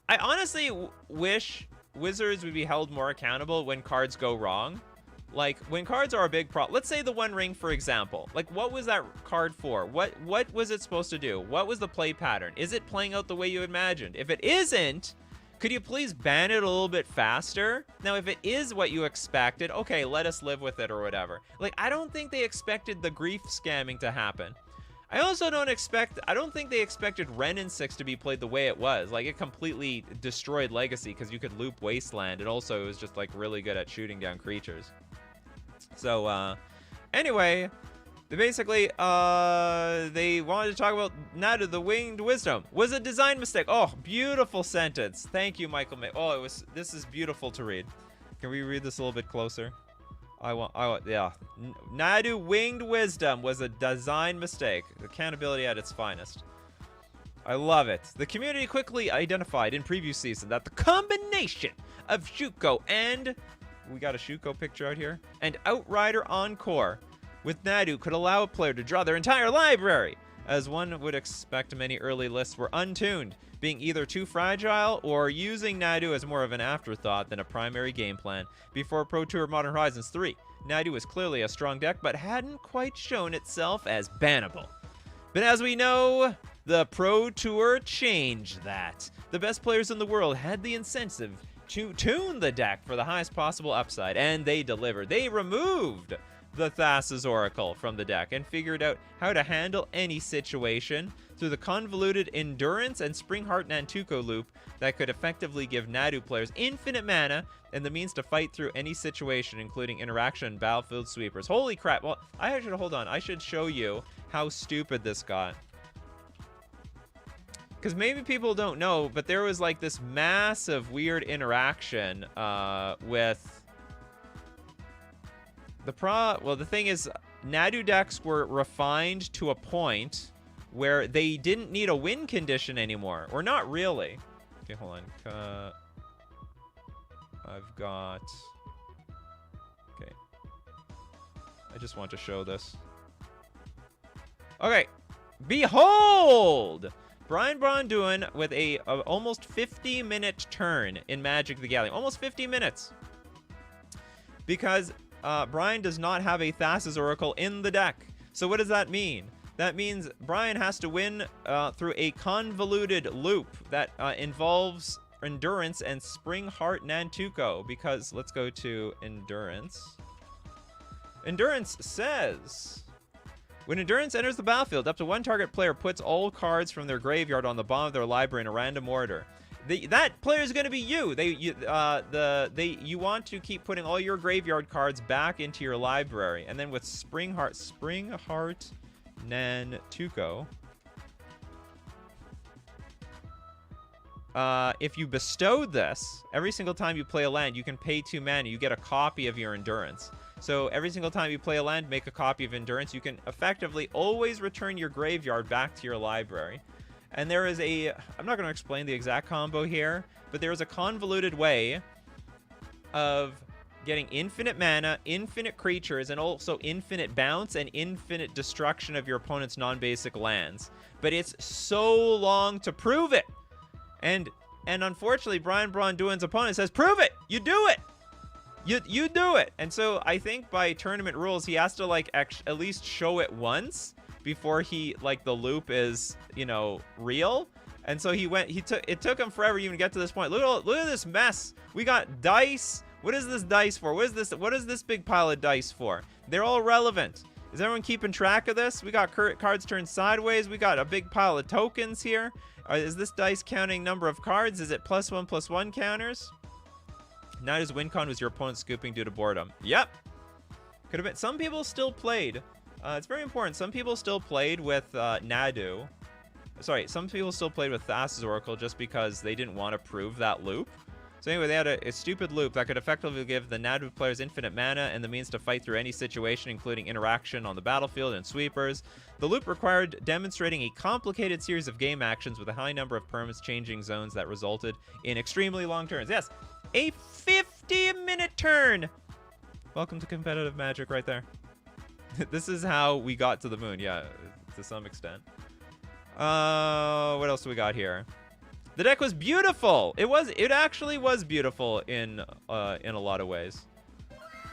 I honestly wish Wizards would be held more accountable when cards go wrong. Like, when cards are a big problem, let's say the One Ring, for example. Like, what was that card for? What was it supposed to do? What was the play pattern? Is it playing out the way you imagined? If it isn't, could you please ban it a little bit faster? Now, if it is what you expected, okay, let us live with it or whatever. Like, I don't think they expected the grief scamming to happen. I also don't think they expected Wrenn and 6 to be played the way it was. Like, it completely destroyed Legacy because you could loop Wasteland, and also it was just, like, really good at shooting down creatures. So, anyway, they basically, they wanted to talk about Nadu, the Winged Wisdom. Was a design mistake. Oh, beautiful sentence. Thank you, Michael May. Oh, this is beautiful to read. Can we read this a little bit closer? Yeah. Nadu Winged Wisdom was a design mistake. Accountability at its finest. I love it. The community quickly identified in preview season that the combination of Shuko and... We got a Shuko picture out here. And Outrider Encore with Nadu could allow a player to draw their entire library as one would expect. Many early lists were untuned, being either too fragile or using Nadu as more of an afterthought than a primary game plan. Before Pro Tour Modern Horizons 3, Nadu was clearly a strong deck, but hadn't quite shown itself as bannable. But as we know, the Pro Tour changed that. The best players in the world had the incentive to tune the deck for the highest possible upside, and they delivered. They removed the Thassa's Oracle from the deck and figured out how to handle any situation through the convoluted Endurance and Springheart Nantuko loop that could effectively give Nadu players infinite mana and the means to fight through any situation, including interaction and battlefield sweepers. Holy crap. Well, hold on. I should show you how stupid this got. Because maybe people don't know, but there was like this massive weird interaction with the thing is, Nadu decks were refined to a point where they didn't need a win condition anymore, or not really. Okay, hold on. I've got. Okay. I just want to show this. Okay, behold! Brian Braun-Duin with a almost 50-minute turn in Magic the Gathering. Almost 50 minutes. Because Brian does not have a Thassa's Oracle in the deck. So what does that mean? That means Brian has to win through a convoluted loop that involves Endurance and Springheart Nantuko. Because, let's go to Endurance. Endurance says, when Endurance enters the battlefield, up to one target player puts all cards from their graveyard on the bottom of their library in a random order. That player is going to be you. You want to keep putting all your graveyard cards back into your library. And then with Springheart Nantuko, if you bestowed this, every single time you play a land, you can pay 2 mana. You get a copy of your Endurance. So every single time you play a land, make a copy of Endurance. You can effectively always return your graveyard back to your library. And there is I'm not going to explain the exact combo here, but there is a convoluted way of getting infinite mana, infinite creatures, and also infinite bounce and infinite destruction of your opponent's non-basic lands. But it's so long to prove it. And unfortunately, Brian Braun-Duin's opponent says, prove it! You do it! You do it. And so I think by tournament rules, he has to like at least show it once before he like the loop is, you know, real. And so it took him forever to even get to this point. Look at this mess. We got dice. What is this dice for? What is this big pile of dice for? They're all relevant. Is everyone keeping track of this? We got cards turned sideways. We got a big pile of tokens here. Is this dice counting number of cards? Is it +1/+1 counters? Nadu's win con was your opponent scooping due to boredom. Yep. Could have been. Some people still played. It's very important. Some people still played with Nadu. Sorry, some people still played with Thassa's Oracle just because they didn't want to prove that loop. So anyway, they had a stupid loop that could effectively give the Nadu players infinite mana and the means to fight through any situation, including interaction on the battlefield and sweepers. The loop required demonstrating a complicated series of game actions with a high number of permanents changing zones that resulted in extremely long turns. Yes, a 50-minute turn! Welcome to competitive Magic right there. This is how we got to the moon, yeah, to some extent. What else do we got here? The deck was beautiful. It actually was beautiful in a lot of ways.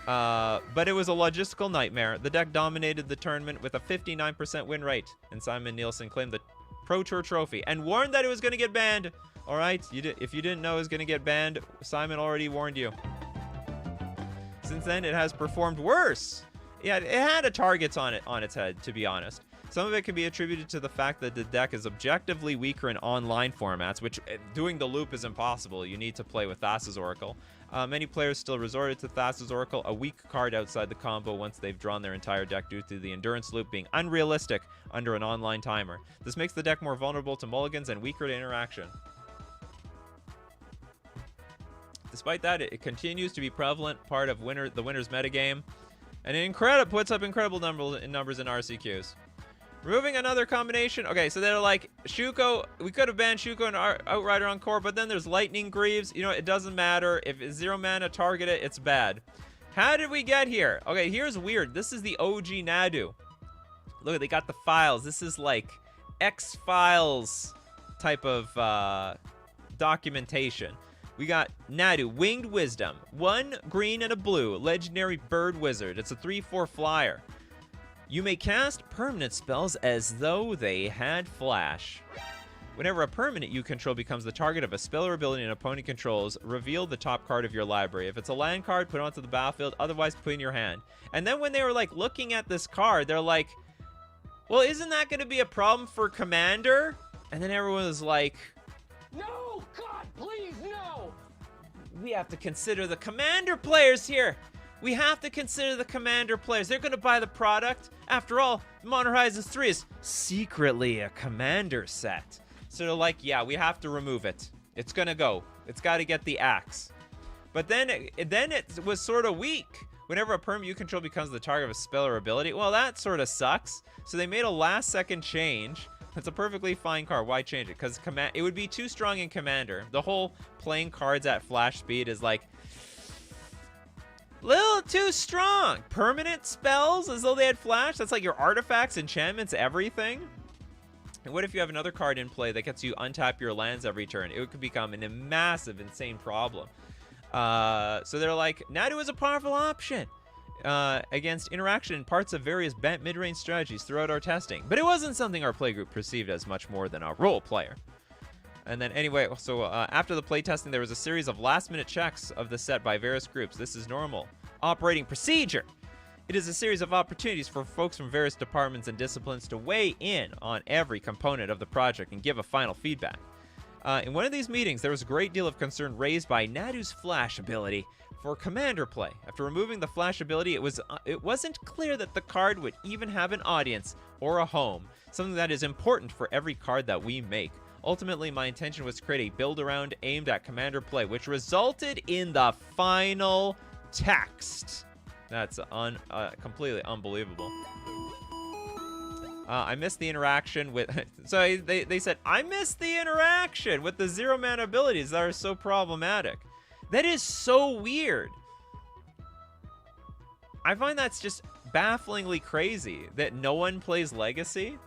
But it was a logistical nightmare. The deck dominated the tournament with a 59% win rate, and Simon Nielsen claimed the Pro Tour trophy and warned that it was going to get banned. All right, if you didn't know it was going to get banned, Simon already warned you. Since then, it has performed worse. Yeah, it had targets on its head, to be honest. Some of it can be attributed to the fact that the deck is objectively weaker in online formats, which doing the loop is impossible. You need to play with Thassa's Oracle. Many players still resorted to Thassa's Oracle, a weak card outside the combo once they've drawn their entire deck due to the Endurance loop being unrealistic under an online timer. This makes the deck more vulnerable to mulligans and weaker to interaction. Despite that, it continues to be prevalent part of the winner's metagame, and it puts up incredible numbers in RCQs. Removing another combination. Okay, so they're like, Shuko, we could have banned Shuko and Outrider on core, but then there's Lightning Greaves. You know, it doesn't matter. If it's 0 mana, target it, it's bad. How did we get here? Okay, here's weird. This is the OG Nadu. Look, they got the files. This is like X-Files type of documentation. We got Nadu, Winged Wisdom. 1 green and a blue. Legendary Bird Wizard. It's a 3/4 flyer. You may cast permanent spells as though they had flash. Whenever a permanent you control becomes the target of a spell or ability an opponent controls, reveal the top card of your library. If it's a land card, put it onto the battlefield, otherwise put it in your hand. And then when they were like looking at this card, they're like, well, isn't that going to be a problem for Commander? And then everyone was like,
No! God, please, no!
we have to consider the Commander players here. We have to consider the Commander players. They're going to buy the product. After all, Modern Horizons 3 is secretly a Commander set. So they're like, yeah, we have to remove it. It's going to go. It's got to get the axe. But then it was sort of weak. Whenever a permanent you control becomes the target of a spell or ability, well, that sort of sucks. So they made a last-second change. It's a perfectly fine card. Why change it? Because it would be too strong in Commander. The whole playing cards at flash speed is like little too strong. Permanent spells as though they had flash. That's like your artifacts, enchantments, everything. And what if you have another card in play that gets you untap your lands every turn? It could become a massive, insane problem. So they're like, Nadu is a powerful option against interaction in parts of various bent mid-range strategies throughout our testing. But it wasn't something our playgroup perceived as much more than a role player. And then anyway, so after the playtesting, there was a series of last-minute checks of the set by various groups. This is normal operating procedure. It is a series of opportunities for folks from various departments and disciplines to weigh in on every component of the project and give a final feedback. In one of these meetings, there was a great deal of concern raised by Nadu's flash ability for Commander play. After removing the flash ability, it wasn't clear that the card would even have an audience or a home, something that is important for every card that we make. Ultimately, my intention was to create a build-around aimed at Commander play, which resulted in the final text. That's completely unbelievable. I missed the interaction with... So they said, I missed the interaction with the 0-mana abilities that are so problematic. That is so weird. I find that's just bafflingly crazy that no one plays Legacy.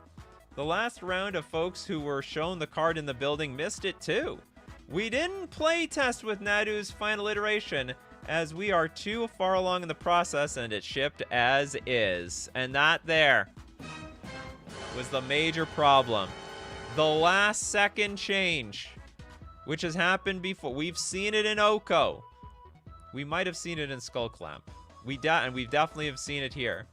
The last round of folks who were shown the card in the building missed it too. We didn't play test with Nadu's final iteration as we are too far along in the process and it shipped as is. And that there was the major problem. The last second change, which has happened before. We've seen it in Oko. We might have seen it in Skullclamp. And we definitely have seen it here.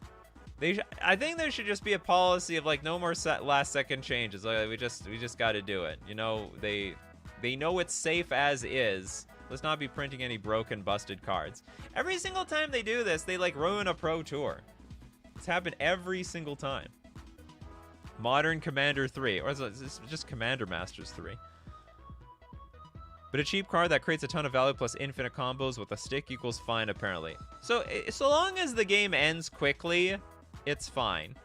I think there should just be a policy of like no more last second changes. Like, we just got to do it. You know, they know it's safe as is. Let's not be printing any broken, busted cards. Every single time they do this, they like ruin a pro tour. It's happened every single time. Modern Commander 3, or is it just Commander Masters 3? But a cheap card that creates a ton of value plus infinite combos with a stick equals fine, apparently. So long as the game ends quickly, it's fine.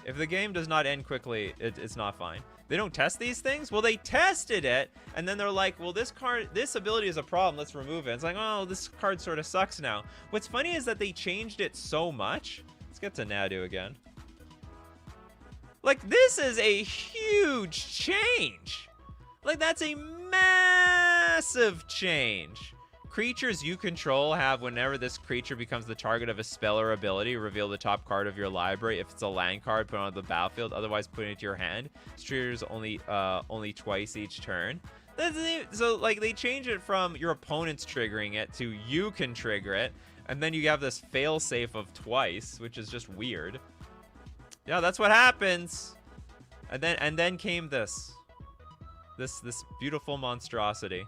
If the game does not end quickly, it's not fine. They don't test these things? Well, they tested it, and then they're like, well, this ability is a problem, let's remove it. It's like, oh, this card sort of sucks now. What's funny is that they changed it so much. Let's get to Nadu again. Like, this is a huge change. Like, that's a massive change. Creatures you control have, whenever this creature becomes the target of a spell or ability, reveal the top card of your library. If it's a land card, put it on the battlefield. Otherwise, put it into your hand. This triggers only twice each turn. So, like, they change it from your opponent's triggering it to you can trigger it. And then you have this fail-safe of twice, which is just weird. Yeah, that's what happens. And then came this beautiful monstrosity.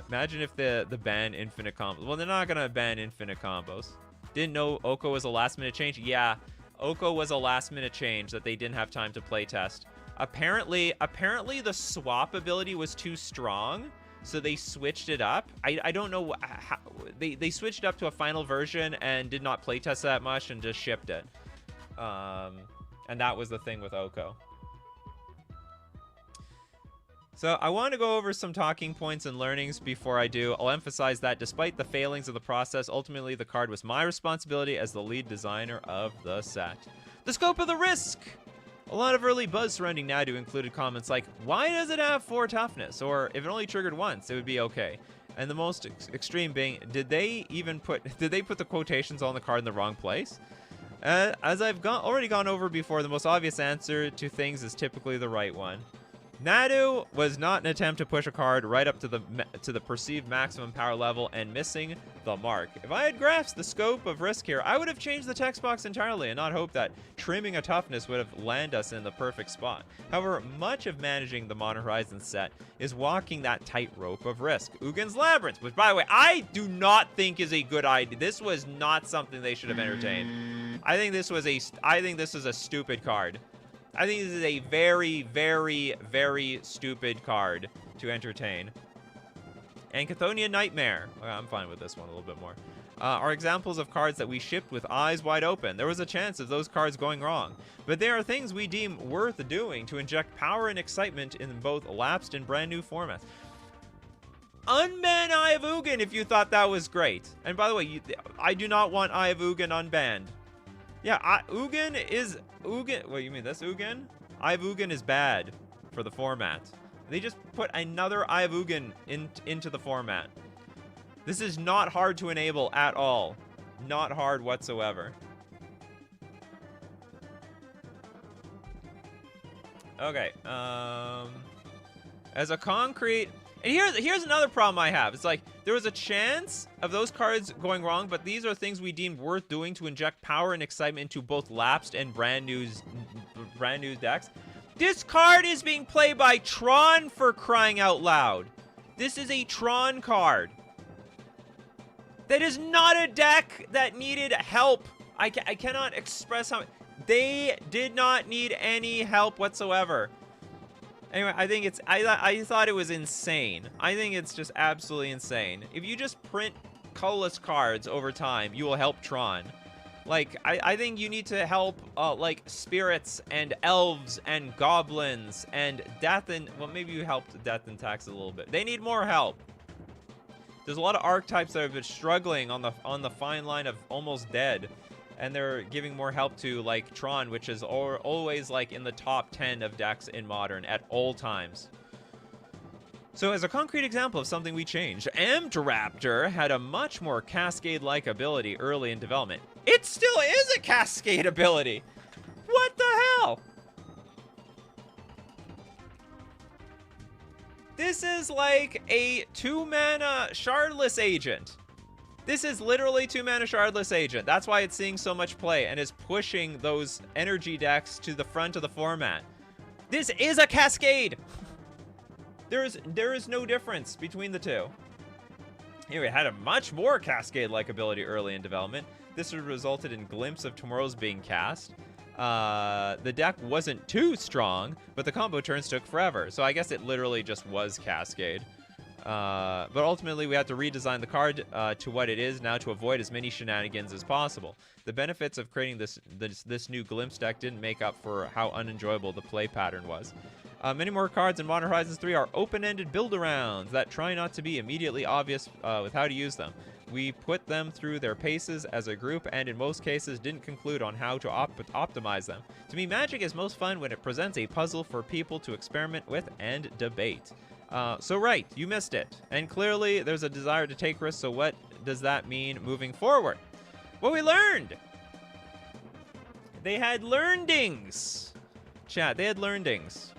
Imagine if the ban infinite combos. Well, they're not gonna ban infinite combos. Didn't know Oko was a last-minute change. Yeah, Oko was a last-minute change that they didn't have time to play test. Apparently the swap ability was too strong, so they switched it up. I don't know how they switched it up to a final version and did not play test that much and just shipped it. And that was the thing with Oko. So I want to go over some talking points and learnings before I do. I'll emphasize that despite the failings of the process, ultimately the card was my responsibility as the lead designer of the set. The scope of the risk. A lot of early buzz surrounding Nadu included comments like, why does it have 4 toughness? Or if it only triggered once, it would be okay. And the most extreme being, did they put the quotations on the card in the wrong place? As I've already gone over before, the most obvious answer to things is typically the right one. Nadu was not an attempt to push a card right up to the perceived maximum power level and missing the mark. If I had grasped the scope of risk here, I would have changed the text box entirely and not hoped that trimming a toughness would have landed us in the perfect spot. However, much of managing the Modern Horizons set is walking that tightrope of risk. Ugin's Labyrinth, which by the way, I do not think is a good idea. This was not something they should have entertained. I think this is a stupid card. I think this is a very, very, very stupid card to entertain. And Chthonian Nightmare, I'm fine with this one a little bit more, are examples of cards that we shipped with eyes wide open. There was a chance of those cards going wrong. But there are things we deem worth doing to inject power and excitement in both elapsed and brand new formats. Unban Eye of Ugin if you thought that was great. And by the way, I do not want Eye of Ugin unbanned. Yeah, Ugin is... Ugin... What, you mean this Ugin? Eye of Ugin is bad for the format. They just put another Eye of Ugin into the format. This is not hard to enable at all. Not hard whatsoever. Okay, as a concrete... And here's another problem I have. It's like, there was a chance of those cards going wrong, but these are things we deemed worth doing to inject power and excitement into both lapsed and brand new decks. This card is being played by Tron, for crying out loud. This is a Tron card. That is not a deck that needed help. I cannot express how... They did not need any help whatsoever. Anyway, I think it's... I thought it was insane. I think it's just absolutely insane. If you just print colorless cards over time, you will help Tron. Like, I think you need to help, like, spirits and elves and goblins and death and... Well, maybe you helped death and tax a little bit. They need more help. There's a lot of archetypes that have been struggling on the fine line of almost dead. And they're giving more help to, like, Tron, which is always, like, in the top 10 of decks in Modern at all times. So, as a concrete example of something we changed, Amdraptor had a much more Cascade-like ability early in development. It still is a Cascade ability! What the hell? This is like a 2-mana Shardless agent. This is literally 2-mana Shardless agent. That's why it's seeing so much play and is pushing those energy decks to the front of the format. This is a Cascade! There is no difference between the two. Anyway, it had a much more Cascade-like ability early in development. This resulted in Glimpse of Tomorrow's being cast. The deck wasn't too strong, but the combo turns took forever. So I guess it literally just was Cascade. But ultimately, we had to redesign the card to what it is now to avoid as many shenanigans as possible. The benefits of creating this new Glimpse deck didn't make up for how unenjoyable the play pattern was. Many more cards in Modern Horizons 3 are open-ended build-arounds that try not to be immediately obvious with how to use them. We put them through their paces as a group, and in most cases didn't conclude on how to optimize them. To me, Magic is most fun when it presents a puzzle for people to experiment with and debate. So right, you missed it. And clearly there's a desire to take risks, so what does that mean moving forward? Well, we learned! They had learnings! Chat, they had learnings.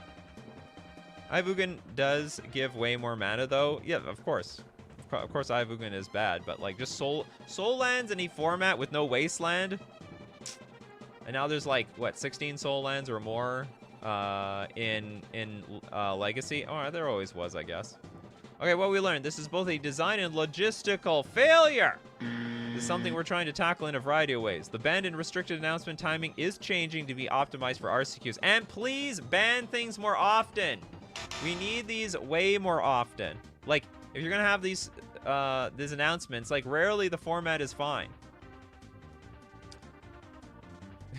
Ivugan does give way more mana, though. Yeah, of course. Of course, Ivugan is bad, but like just soul lands in a format with no wasteland. And now there's like what, 16 soul lands or more in Legacy. Oh, there always was, I guess. Okay, what we learned: this is both a design and logistical failure. This is something we're trying to tackle in a variety of ways. The banned and restricted announcement timing is changing to be optimized for RCQs. And please ban things more often. We need these way more often. Like, if you're gonna have these announcements, like, rarely the format is fine.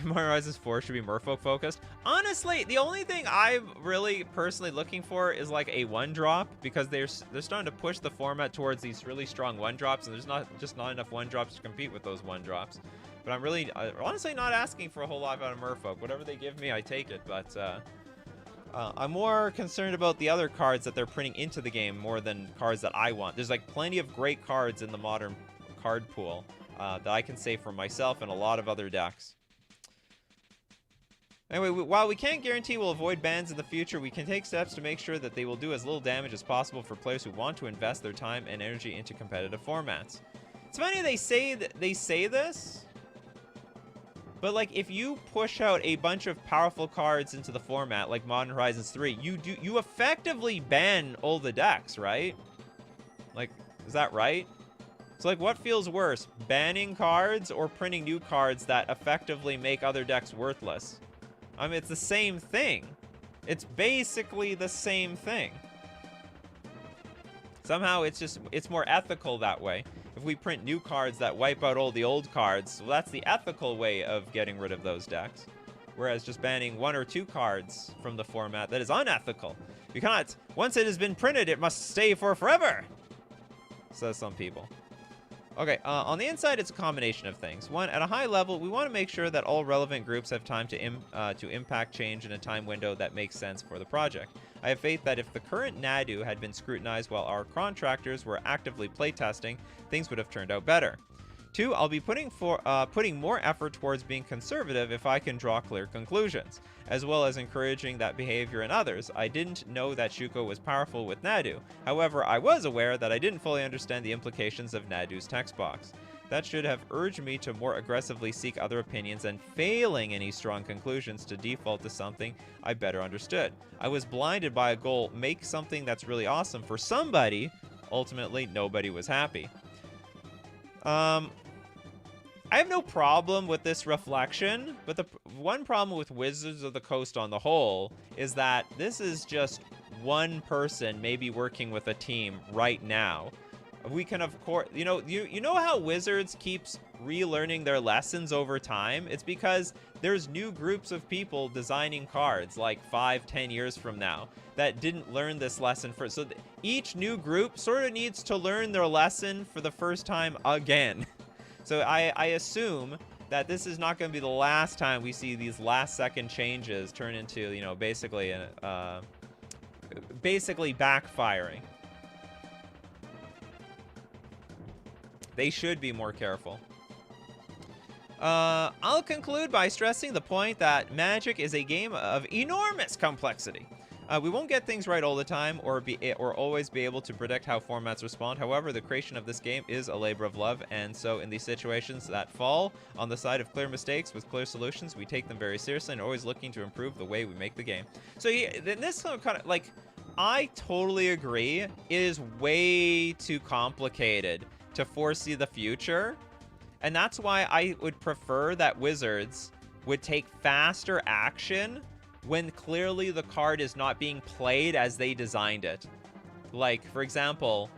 Modern Horizons 4 should be merfolk focused. Honestly, the only thing I'm really personally looking for is like a 1-drop, because they're starting to push the format towards these really strong 1-drops, and there's not enough 1-drops to compete with those 1-drops. But I'm really honestly not asking for a whole lot out of merfolk. Whatever they give me, I take it. But I'm more concerned about the other cards that they're printing into the game more than cards that I want. There's like plenty of great cards in the modern card pool that I can save for myself and a lot of other decks. Anyway, while we can't guarantee we'll avoid bans in the future, we can take steps to make sure that they will do as little damage as possible for players who want to invest their time and energy into competitive formats. It's funny they say this, but like if you push out a bunch of powerful cards into the format, like Modern Horizons 3, you effectively ban all the decks, right? Like, is that right? So like, what feels worse, banning cards or printing new cards that effectively make other decks worthless? I mean, it's the same thing. It's basically the same thing. Somehow it's more ethical that way. If we print new cards that wipe out all the old cards, well, that's the ethical way of getting rid of those decks. Whereas just banning 1 or 2 cards from the format, that is unethical. You cannot, once it has been printed, it must stay for forever, says some people. Okay, on the inside, it's a combination of things. One, at a high level, we want to make sure that all relevant groups have time to impact change in a time window that makes sense for the project. I have faith that if the current NADU had been scrutinized while our contractors were actively playtesting, things would have turned out better. 2, I'll be putting more effort towards being conservative if I can draw clear conclusions, as well as encouraging that behavior in others. I didn't know that Shuko was powerful with Nadu. However, I was aware that I didn't fully understand the implications of Nadu's text box. That should have urged me to more aggressively seek other opinions, and failing any strong conclusions to default to something I better understood. I was blinded by a goal, make something that's really awesome for somebody. Ultimately, nobody was happy. I have no problem with this reflection, but the one problem with Wizards of the Coast on the whole is that this is just one person maybe working with a team right now. We can, of course, you know how Wizards keeps relearning their lessons over time? It's because there's new groups of people designing cards like 5-10 years from now that didn't learn this lesson first. So each new group sort of needs to learn their lesson for the first time again. So I assume that this is not going to be the last time we see these last-second changes turn into, you know, basically backfiring. They should be more careful. I'll conclude by stressing the point that Magic is a game of enormous complexity. We won't get things right all the time or always be able to predict how formats respond. However, the creation of this game is a labor of love, and so in these situations that fall on the side of clear mistakes with clear solutions, we take them very seriously and are always looking to improve the way we make the game. So this kind of like, I totally agree. It is way too complicated to foresee the future, and that's why I would prefer that Wizards would take faster action when clearly the card is not being played as they designed it. Like, for example,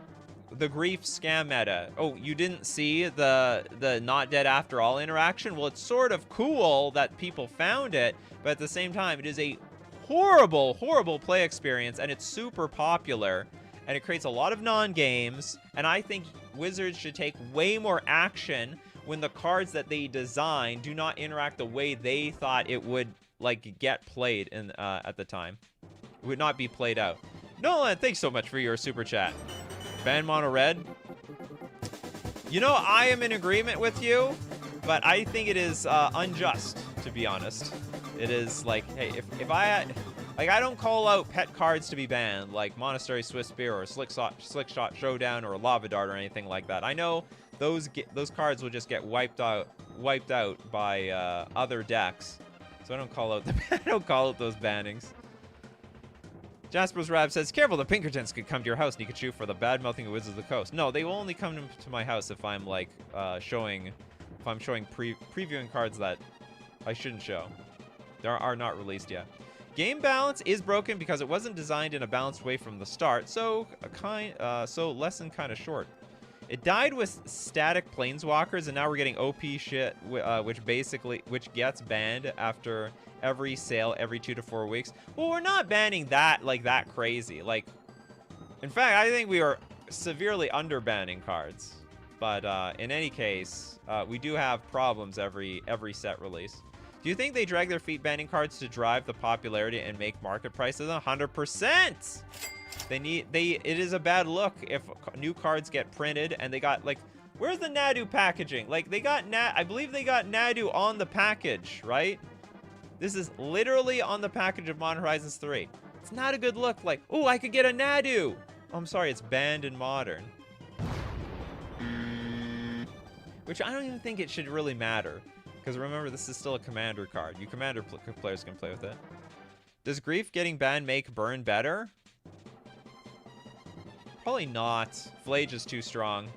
the Grief scam meta. Oh, you didn't see the not dead after all interaction? Well, it's sort of cool that people found it, but at the same time, it is a horrible, horrible play experience, and it's super popular, and it creates a lot of non-games, and I think Wizards should take way more action when the cards that they design do not interact the way they thought it would, like, get played in at the time. It would not be played out. Nolan, thanks so much for your super chat. Ban mono red. You know, I am in agreement with you, but I think it is unjust, to be honest. It is like, hey, if I don't call out pet cards to be banned, like Monastery Swift Spear or Slick Shot Showdown or Lava Dart or anything like that. I know those cards will just get wiped out by other decks. So I don't call out those bannings. Jasper's Rab says, careful, the Pinkertons could come to your house, Nikachu, for the bad-mouthing of Wizards of the Coast. No, they will only come to my house if I'm, like, previewing cards that I shouldn't show. They are not released yet. Game balance is broken because it wasn't designed in a balanced way from the start, so lesson kind of short. It died with static planeswalkers, and now we're getting OP shit, which gets banned after every sale every 2 to 4 weeks. Well, we're not banning that like that crazy. Like, in fact, I think we are severely under banning cards. But in any case, we do have problems every set release. Do you think they drag their feet banning cards to drive the popularity and make market prices? 100%. It is a bad look if new cards get printed and they got like, where's the Nadu packaging? Like they got I believe they got Nadu on the package, right? This is literally on the package of Modern Horizons 3. It's not a good look. Like, oh, I could get a Nadu. Oh, I'm sorry, it's banned in Modern. Which I don't even think it should really matter. Because remember, this is still a Commander card. You Commander players can play with it. Does Grief getting banned make Burn better? Probably not. Flage is too strong.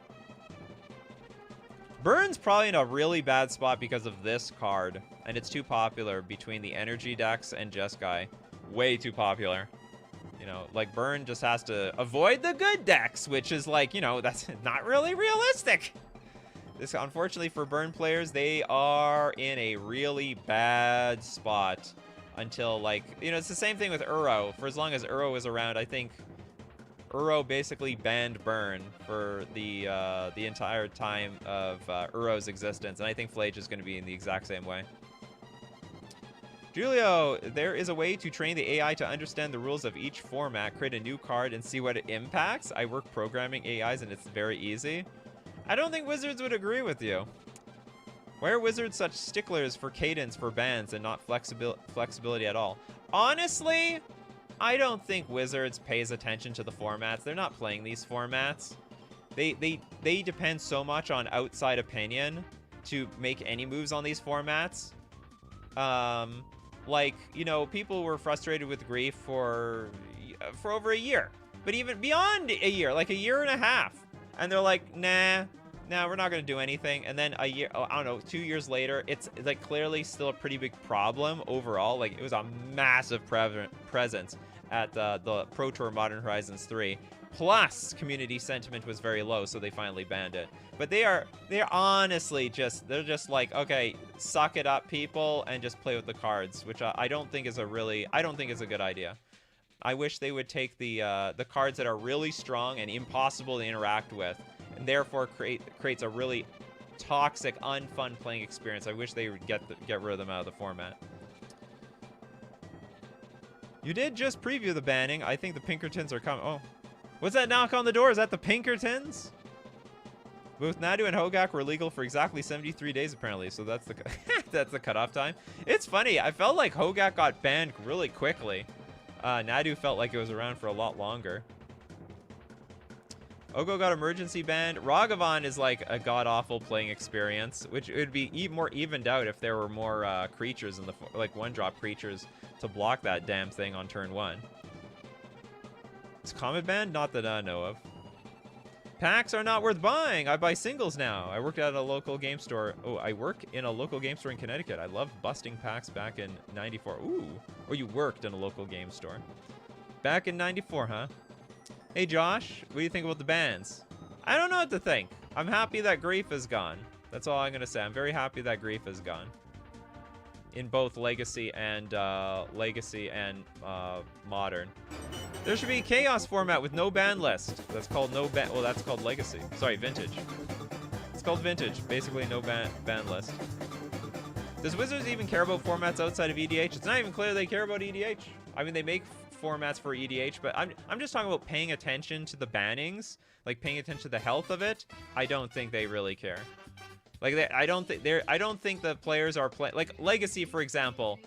Burn's probably in a really bad spot because of this card. And it's too popular between the energy decks and Jeskai. Way too popular. You know, like Burn just has to avoid the good decks, which is like, you know, that's not really realistic. This, unfortunately for Burn players, they are in a really bad spot until, like, you know, it's the same thing with Uro. For as long as Uro is around, I think Uro basically banned Burn for the entire time of Uro's existence, and I think Flage is going to be in the exact same way. Julio, there is a way to train the AI to understand the rules of each format, create a new card, and see what it impacts. I work programming AIs, and it's very easy. I don't think Wizards would agree with you. Why are Wizards such sticklers for cadence for bans and not flexibility at all? Honestly, I don't think Wizards pays attention to the formats. They're not playing these formats. They depend so much on outside opinion to make any moves on these formats. Like, you know, people were frustrated with Grief for over a year. But even beyond a year, like a year and a half. And they're like, nah, we're not going to do anything. And then a year, I don't know, 2 years later, it's like clearly still a pretty big problem overall. Like, it was a massive presence at the Pro Tour Modern Horizons 3. Plus, community sentiment was very low, so they finally banned it. But they're honestly they're just like, okay, suck it up, people, and just play with the cards, which I don't think is a good idea. I wish they would take the cards that are really strong and impossible to interact with, and therefore creates a really toxic, unfun playing experience. I wish they would get rid of them out of the format. You did just preview the banning. I think the Pinkertons are coming. Oh, what's that knock on the door? Is that the Pinkertons? Both Nadu and Hogak were legal for exactly 73 days, apparently. So that's the that's the cutoff time. It's funny. I felt like Hogak got banned really quickly. Nadu felt like it was around for a lot longer. Ogo got emergency banned. Ragavan is like a god-awful playing experience, which it would be more evened out if there were more creatures in the like one-drop creatures to block that damn thing on turn 1. Is Comet banned? Not that I know of. Packs are not worth buying. I buy singles now. I worked at a local game store. Oh, I work in a local game store in Connecticut. I loved busting packs back in 94. Ooh. Or you worked in a local game store. Back in 94, huh? Hey, Josh. What do you think about the bans? I don't know what to think. I'm happy that Grief is gone. That's all I'm going to say. I'm very happy that Grief is gone. In both Legacy and Modern. There should be a Chaos format with no ban list. That's called no ban. Well, that's called Legacy. Sorry, Vintage. It's called Vintage. Basically, no ban list. Does Wizards even care about formats outside of EDH? It's not even clear they care about EDH. I mean, they make formats for EDH, but I'm just talking about paying attention to the bannings, like paying attention to the health of it. I don't think they really care. Like, I don't think the players are playing like Legacy, for example.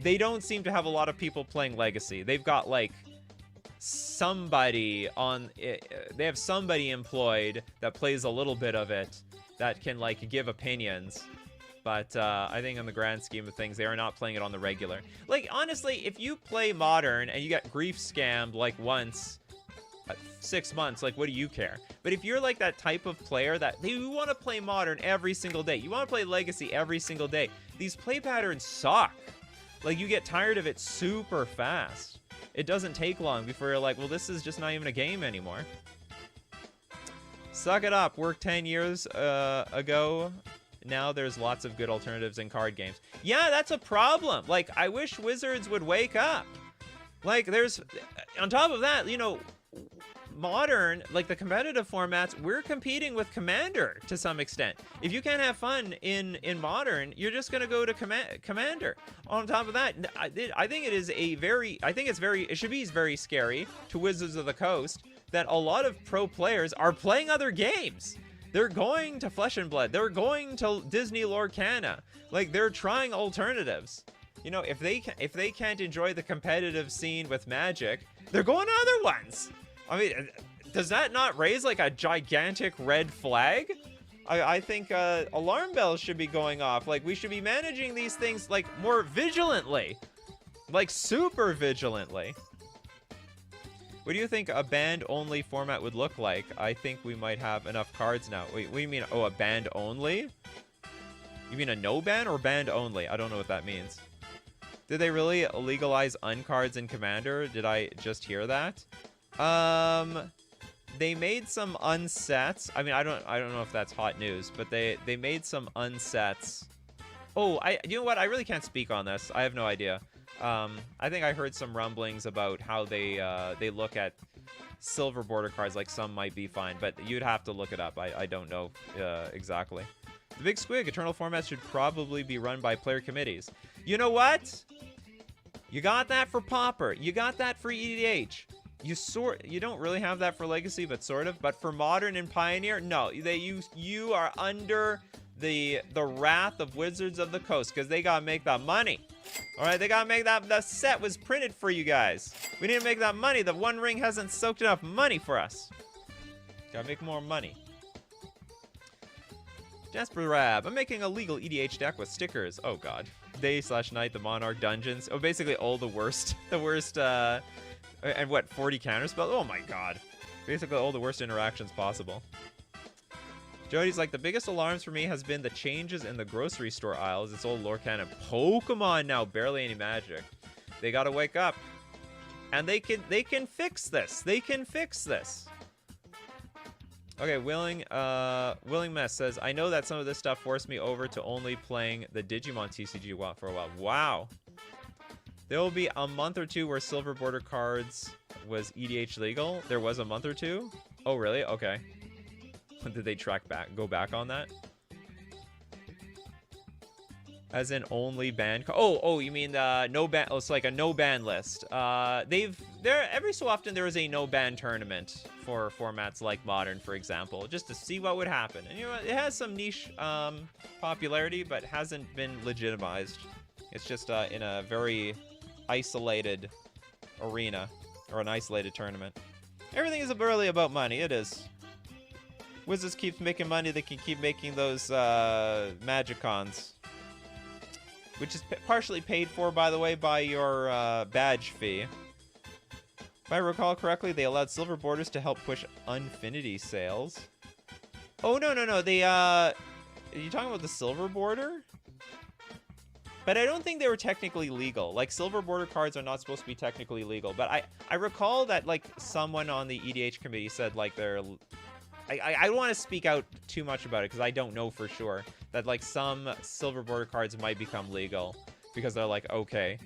They don't seem to have a lot of people playing Legacy. They've got like somebody on it. They have somebody employed that plays a little bit of it that can like give opinions. But I think in the grand scheme of things, they are not playing it on the regular. Like, honestly, if you play Modern and you get Grief scammed like once 6 months, like, what do you care? But if you're like that type of player that you want to play Modern every single day, you want to play Legacy every single day, these play patterns suck. Like, you get tired of it super fast. It doesn't take long before you're like, well, this is just not even a game anymore. Suck it up. Worked 10 years ago. Now there's lots of good alternatives in card games. Yeah, that's a problem. Like, I wish Wizards would wake up. Like, there's... On top of that, you know, Modern, like the competitive formats, we're competing with Commander to some extent. If you can't have fun in Modern, you're just going to go to Commander. On top of that, I think it is a very... it should be very scary to Wizards of the Coast that a lot of pro players are playing other games. They're going to Flesh and Blood. They're going to Disney Lorcana. Like, they're trying alternatives. You know, if they can't enjoy the competitive scene with Magic, they're going to other ones. I mean, does that not raise like a gigantic red flag? I think alarm bells should be going off. Like, we should be managing these things like more vigilantly, like super vigilantly. What do you think a band-only format would look like? I think we might have enough cards now. Wait, what do you mean? Oh, a band-only? You mean a no-ban or band-only? I don't know what that means. Did they really legalize uncards in Commander? Did I just hear that? They made some unsets. I mean, I don't know if that's hot news, but they made some unsets. Oh, you know what? I really can't speak on this. I have no idea. I think I heard some rumblings about how they look at silver border cards, like some might be fine, but you'd have to look it up. I don't know exactly. The Big Squig, Eternal formats should probably be run by player committees. You know what? You got that for Pauper. You got that for EDH. You don't really have that for Legacy, but sort of. But for Modern and Pioneer, no. You are under the wrath of Wizards of the Coast because they gotta make that money. All right, they gotta make that. The set was printed for you guys. We need to make that money. The One Ring hasn't soaked enough money for us. Gotta make more money. Jasper Rab, I'm making a legal EDH deck with stickers. Oh god. Day/night, the Monarch dungeons. Oh, basically all the worst. And what, 40 counterspells? Oh my god. Basically all the worst interactions possible. Jody's like, the biggest alarms for me has been the changes in the grocery store aisles. It's old Lorcan and Pokemon now, barely any Magic. They gotta wake up. And they can fix this. They can fix this. Okay, Willing Mess says, I know that some of this stuff forced me over to only playing the Digimon TCG for a while. Wow. There will be a month or two where silver border cards was EDH legal. There was a month or two? Oh, really? Okay. Did they go back on that? As in only ban. Oh, you mean no ban? Oh, it's like a no ban list. Every so often there is a no ban tournament for formats like Modern, for example, just to see what would happen. And you know, it has some niche popularity, but hasn't been legitimized. It's just in a very isolated arena or an isolated tournament. Everything is really about money. It is. Wizards keeps making money. They can keep making those Magicons, which is partially paid for, by the way, by your badge fee. If I recall correctly, they allowed silver borders to help push Unfinity sales. Oh, no. Are you talking about the silver border? But I don't think they were technically legal. Like, silver border cards are not supposed to be technically legal. But I recall that, like, someone on the EDH committee said, like, they're... I don't want to speak out too much about it because I don't know for sure that like some silver border cards might become legal because they're like, okay.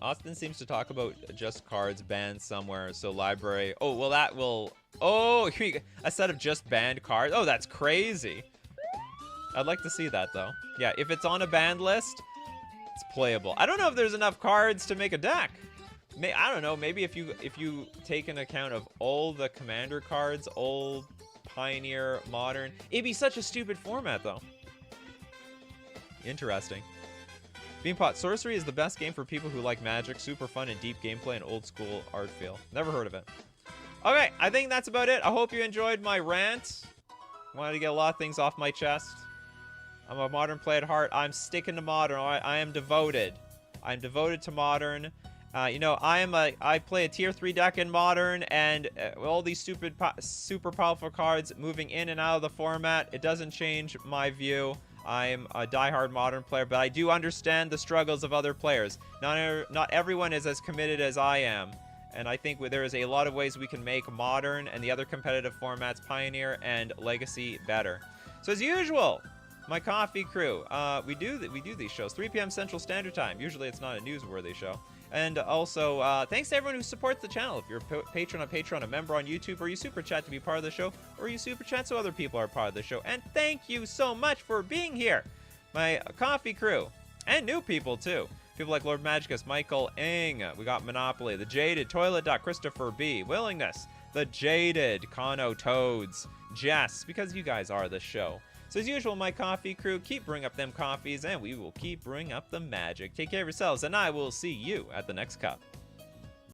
Austin seems to talk about just cards banned somewhere, so library. Oh, well that will... Oh, a set of just banned cards? Oh, that's crazy. I'd like to see that though. Yeah, if it's on a banned list, it's playable. I don't know if there's enough cards to make a deck. I don't know, maybe if you take an account of all the Commander cards, old, Pioneer, Modern, it'd be such a stupid format though. Interesting. Beanpot, Sorcery is the best game for people who like Magic, super fun and deep gameplay and old school art feel. Never heard of it. Okay, I think that's about it. I hope you enjoyed my rant. Wanted to get a lot of things off my chest. I'm a Modern player at heart. I'm sticking to Modern. I am devoted. I'm devoted to Modern. You know, I play a tier 3 deck in Modern, and all these super powerful cards moving in and out of the format, it doesn't change my view. I'm a diehard Modern player, but I do understand the struggles of other players. Not everyone is as committed as I am, And I think there is a lot of ways we can make Modern and the other competitive formats, Pioneer and Legacy, better. So as usual, my coffee crew, we do these shows 3 p.m. Central Standard Time. Usually it's not a newsworthy show. And also, thanks to everyone who supports the channel. If you're a patron on Patreon, a member on YouTube, or you super chat to be part of the show, or you super chat so other people are part of the show. And thank you so much for being here, my coffee crew, and new people too. People like Lord Magicus, Michael Ing, we got Monopoly, The Jaded, Toilet Duck, Christopher B, Willingness, The Jaded, Kano Toads, Jess, because you guys are the show. So as usual, my coffee crew, keep bringing up them coffees, and we will keep bringing up the magic. Take care of yourselves, and I will see you at the next cup.